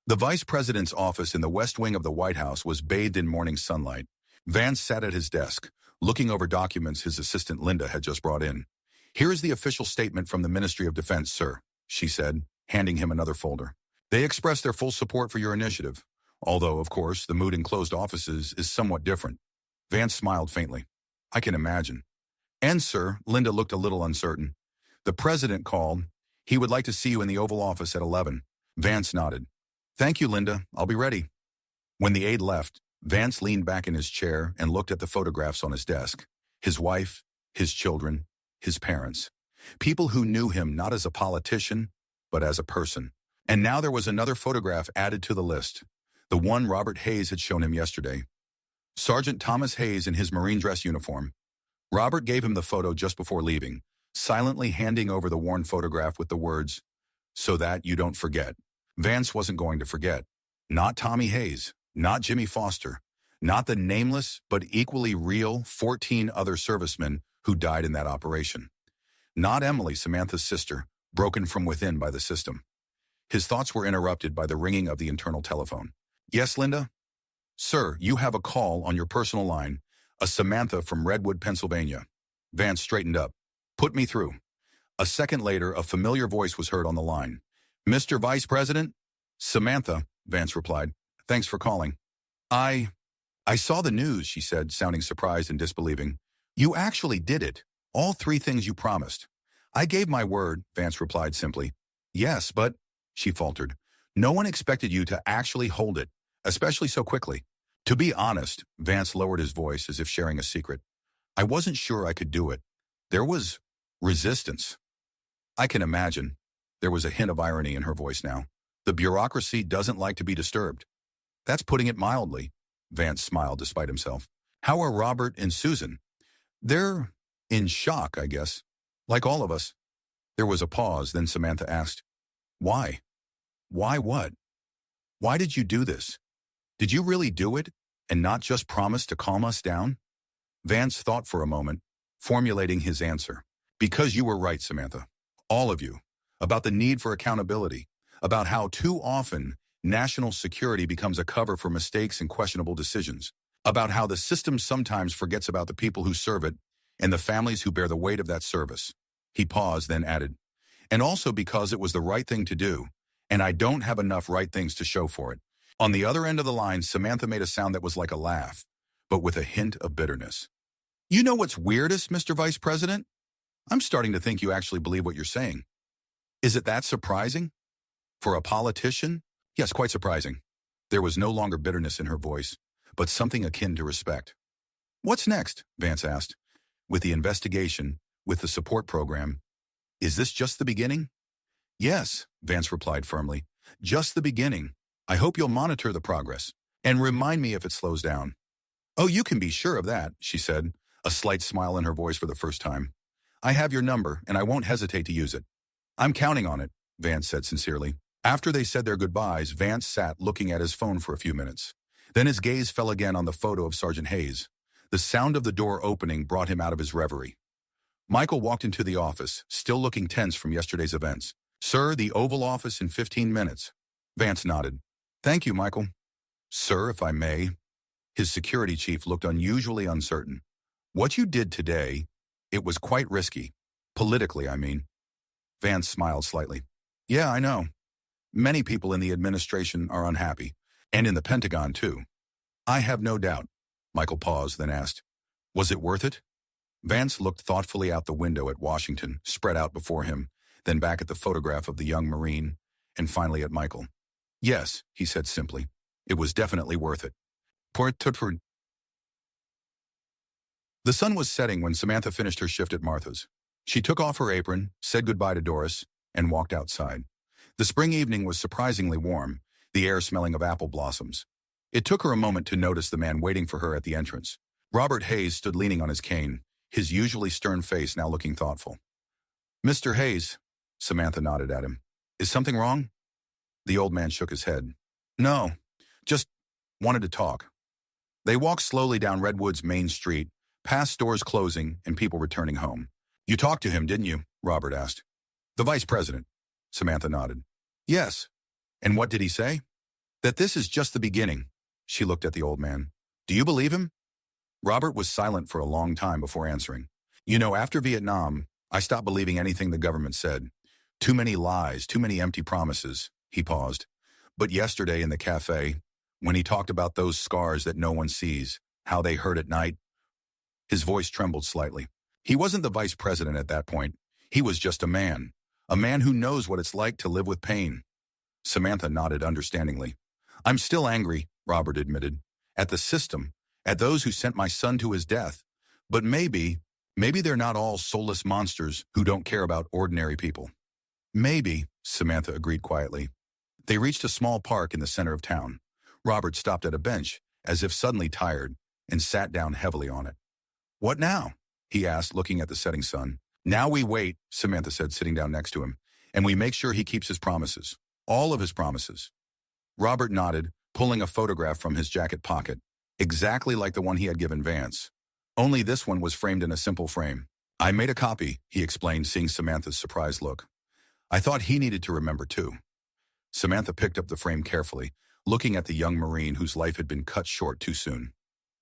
The vice president's office in the west wing of the White House was bathed in morning sunlight. Vance sat at his desk, looking over documents his assistant Linda had just brought in. Here is the official statement from the Ministry of Defense, sir, she said, handing him another folder. They express their full support for your initiative, although, of course, the mood in closed offices is somewhat different. Vance smiled faintly. I can imagine. And, sir, Linda looked a little uncertain. The president called. He would like to see you in the Oval Office at 11. Vance nodded. Thank you, Linda. I'll be ready. When the aide left, Vance leaned back in his chair and looked at the photographs on his desk. His wife, his children, his parents. People who knew him not as a politician, but as a person. And now there was another photograph added to the list, the one Robert Hayes had shown him yesterday. Sergeant Thomas Hayes in his Marine dress uniform. Robert gave him the photo just before leaving, silently handing over the worn photograph with the words, "So that you don't forget." Vance wasn't going to forget. Not Tommy Hayes, not Jimmy Foster, not the nameless but equally real 14 other servicemen who died in that operation. Not Emily, Samantha's sister, broken from within by the system. His thoughts were interrupted by the ringing of the internal telephone. Yes, Linda? Sir, you have a call on your personal line, a Samantha from Redwood, Pennsylvania. Vance straightened up. Put me through. A second later, a familiar voice was heard on the line. Mr. Vice President? Samantha, Vance replied. Thanks for calling. I saw the news, she said, sounding surprised and disbelieving. You actually did it. All 3 things you promised. I gave my word, Vance replied simply. Yes, but, she faltered, no one expected you to actually hold it. especially so quickly. To be honest, Vance lowered his voice as if sharing a secret. I wasn't sure I could do it. There was resistance. I can imagine. There was a hint of irony in her voice now. The bureaucracy doesn't like to be disturbed. That's putting it mildly. Vance smiled despite himself. How are Robert and Susan? They're in shock, I guess. Like all of us. There was a pause, then Samantha asked, Why? Why what? Why did you do this? Did you really do it, and not just promise to calm us down? Vance thought for a moment, formulating his answer. Because you were right, Samantha. All of you. About the need for accountability. About how too often national security becomes a cover for mistakes and questionable decisions. About how the system sometimes forgets about the people who serve it and the families who bear the weight of that service. He paused, then added, and also because it was the right thing to do, and I don't have enough right things to show for it. On the other end of the line, Samantha made a sound that was like a laugh, but with a hint of bitterness. You know what's weirdest, Mr. Vice President? I'm starting to think you actually believe what you're saying. Is it that surprising? For a politician? Yes, quite surprising. There was no longer bitterness in her voice, but something akin to respect. What's next? Vance asked. With the investigation, with the support program. Is this just the beginning? Yes, Vance replied firmly. Just the beginning. I hope you'll monitor the progress and remind me if it slows down. Oh, you can be sure of that, she said, a slight smile in her voice for the first time. I have your number, and I won't hesitate to use it. I'm counting on it, Vance said sincerely. After they said their goodbyes, Vance sat looking at his phone for a few minutes. Then his gaze fell again on the photo of Sergeant Hayes. The sound of the door opening brought him out of his reverie. Michael walked into the office, still looking tense from yesterday's events. Sir, the Oval Office in 15 minutes. Vance nodded. Thank you, Michael. Sir, if I may. His security chief looked unusually uncertain. What you did today, it was quite risky. Politically, I mean. Vance smiled slightly. Yeah, I know. Many people in the administration are unhappy, and in the Pentagon, too. I have no doubt. Michael paused, then asked, was it worth it? Vance looked thoughtfully out the window at Washington, spread out before him, then back at the photograph of the young Marine, and finally at Michael. Yes, he said simply. It was definitely worth it. The sun was setting when Samantha finished her shift at Martha's. She took off her apron, said goodbye to Doris, and walked outside. The spring evening was surprisingly warm, the air smelling of apple blossoms. It took her a moment to notice the man waiting for her at the entrance. Robert Hayes stood leaning on his cane, his usually stern face now looking thoughtful. Mr. Hayes, Samantha nodded at him. Is something wrong? The old man shook his head. No, just wanted to talk. They walked slowly down Redwood's main street, past stores closing and people returning home. You talked to him, didn't you? Robert asked. The vice president. Samantha nodded. Yes. And what did he say? That this is just the beginning. She looked at the old man. Do you believe him? Robert was silent for a long time before answering. You know, after Vietnam, I stopped believing anything the government said. Too many lies, too many empty promises. He paused. But yesterday in the cafe, when he talked about those scars that no one sees, how they hurt at night, his voice trembled slightly. He wasn't the vice president at that point. He was just a man who knows what it's like to live with pain. Samantha nodded understandingly. I'm still angry, Robert admitted, at the system, at those who sent my son to his death. But maybe they're not all soulless monsters who don't care about ordinary people. Maybe, Samantha agreed quietly. They reached a small park in the center of town. Robert stopped at a bench, as if suddenly tired, and sat down heavily on it. What now? He asked, looking at the setting sun. Now we wait, Samantha said, sitting down next to him, and we make sure he keeps his promises. All of his promises. Robert nodded, pulling a photograph from his jacket pocket, exactly like the one he had given Vance. Only this one was framed in a simple frame. I made a copy, he explained, seeing Samantha's surprised look. I thought he needed to remember too. Samantha picked up the frame carefully, looking at the young Marine whose life had been cut short too soon.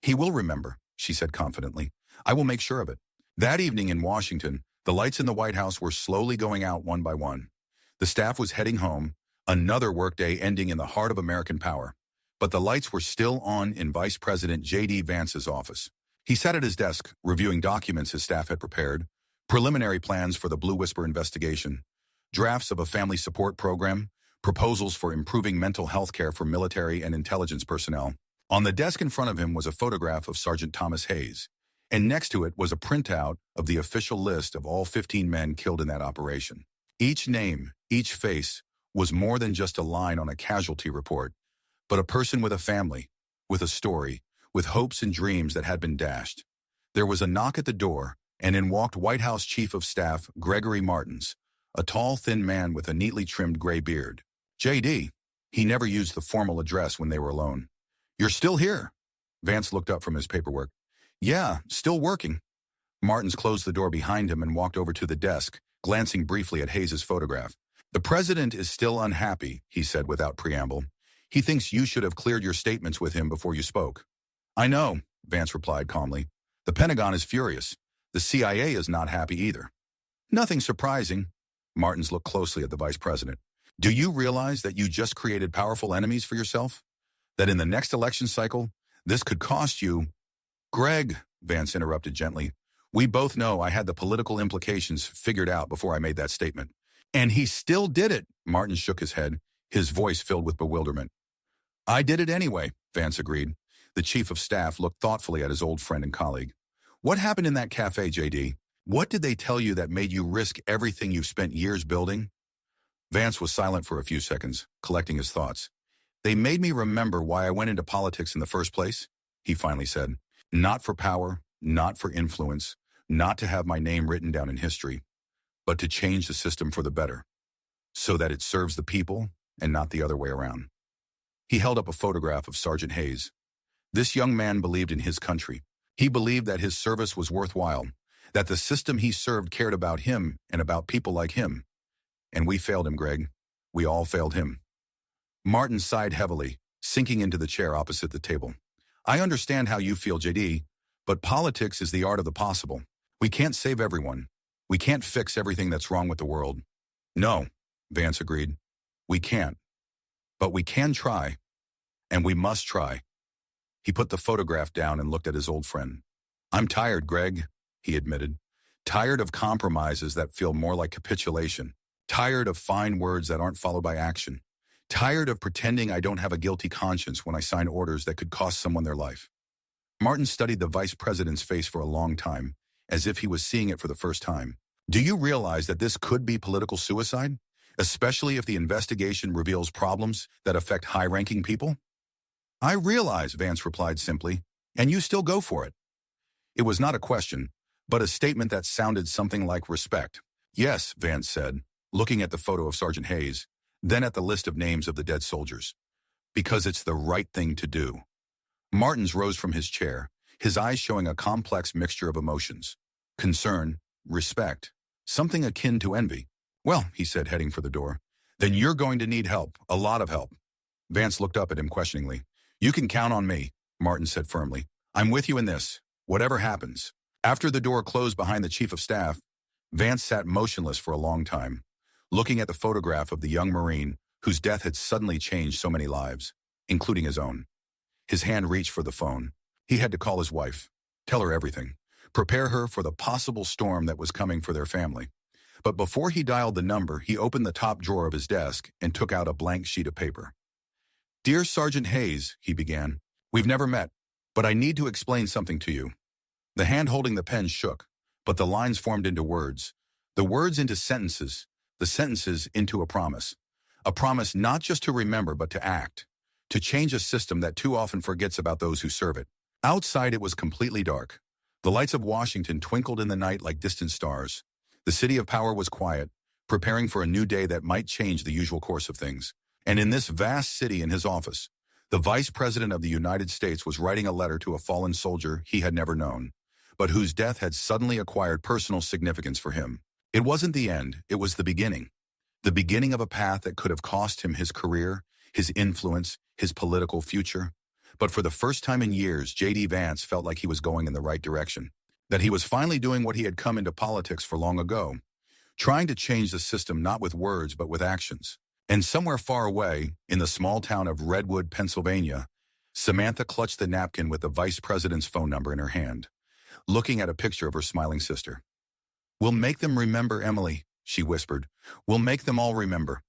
He will remember, she said confidently. I will make sure of it. That evening in Washington, the lights in the White House were slowly going out one by one. The staff was heading home, another workday ending in the heart of American power. But the lights were still on in Vice President J.D. Vance's office. He sat at his desk, reviewing documents his staff had prepared, preliminary plans for the Blue Whisper investigation, drafts of a family support program, proposals for improving mental health care for military and intelligence personnel. On the desk in front of him was a photograph of Sergeant Thomas Hayes, and next to it was a printout of the official list of all 15 men killed in that operation. Each name, each face, was more than just a line on a casualty report, but a person with a family, with a story, with hopes and dreams that had been dashed. There was a knock at the door, and in walked White House Chief of Staff Gregory Martins, a tall, thin man with a neatly trimmed gray beard. JD. He never used the formal address when they were alone. "You're still here?" Vance looked up from his paperwork. "Yeah, still working." Martins closed the door behind him and walked over to the desk, glancing briefly at Hayes' photograph. "The president is still unhappy," he said without preamble. "He thinks you should have cleared your statements with him before you spoke." "I know," Vance replied calmly. "The Pentagon is furious. The CIA is not happy either." "Nothing surprising." Martins looked closely at the vice president. "Do you realize that you just created powerful enemies for yourself? That in the next election cycle, this could cost you—" "Greg," Vance interrupted gently, "we both know I had the political implications figured out before I made that statement." "And he still did it," Martins shook his head, his voice filled with bewilderment. "I did it anyway," Vance agreed. The chief of staff looked thoughtfully at his old friend and colleague. "What happened in that cafe, JD? What did they tell you that made you risk everything you've spent years building?" Vance was silent for a few seconds, collecting his thoughts. "They made me remember why I went into politics in the first place," he finally said. "Not for power, not for influence, not to have my name written down in history, but to change the system for the better, so that it serves the people and not the other way around." He held up a photograph of Sergeant Hayes. This young man believed in his country. He believed that his service was worthwhile, that the system he served cared about him and about people like him. And we failed him, Greg. We all failed him. Martin sighed heavily, sinking into the chair opposite the table. "I understand how you feel, JD, but politics is the art of the possible. We can't save everyone. We can't fix everything that's wrong with the world." "No," Vance agreed. "We can't. But we can try, and we must try." He put the photograph down and looked at his old friend. "I'm tired, Greg," he admitted. "Tired of compromises that feel more like capitulation. Tired of fine words that aren't followed by action. Tired of pretending I don't have a guilty conscience when I sign orders that could cost someone their life." Martin studied the vice president's face for a long time, as if he was seeing it for the first time. "Do you realize that this could be political suicide, especially if the investigation reveals problems that affect high-ranking people?" "I realize," Vance replied simply, "and you still go for it." It was not a question, but a statement that sounded something like respect. "Yes," Vance said, looking at the photo of Sergeant Hayes, then at the list of names of the dead soldiers. "Because it's the right thing to do." Martins rose from his chair, his eyes showing a complex mixture of emotions. Concern, respect, something akin to envy. "Well," he said, heading for the door, "then you're going to need help, a lot of help." Vance looked up at him questioningly. "You can count on me," Martin said firmly. "I'm with you in this, whatever happens." After the door closed behind the chief of staff, Vance sat motionless for a long time, looking at the photograph of the young Marine whose death had suddenly changed so many lives, including his own. His hand reached for the phone. He had to call his wife, tell her everything, prepare her for the possible storm that was coming for their family. But before he dialed the number, he opened the top drawer of his desk and took out a blank sheet of paper. "Dear Sergeant Hayes," he began, "we've never met, but I need to explain something to you." The hand holding the pen shook, but the lines formed into words, the words into sentences, the sentences into a promise. A promise not just to remember but to act, to change a system that too often forgets about those who serve it. Outside it was completely dark. The lights of Washington twinkled in the night like distant stars. The city of power was quiet, preparing for a new day that might change the usual course of things. And in this vast city in his office, the Vice President of the United States was writing a letter to a fallen soldier he had never known, but whose death had suddenly acquired personal significance for him. It wasn't the end, it was the beginning of a path that could have cost him his career, his influence, his political future. But for the first time in years, J.D. Vance felt like he was going in the right direction, that he was finally doing what he had come into politics for long ago, trying to change the system not with words but with actions. And somewhere far away, in the small town of Redwood, Pennsylvania, Samantha clutched the napkin with the vice president's phone number in her hand, looking at a picture of her smiling sister. "We'll make them remember, Emily," she whispered. "We'll make them all remember."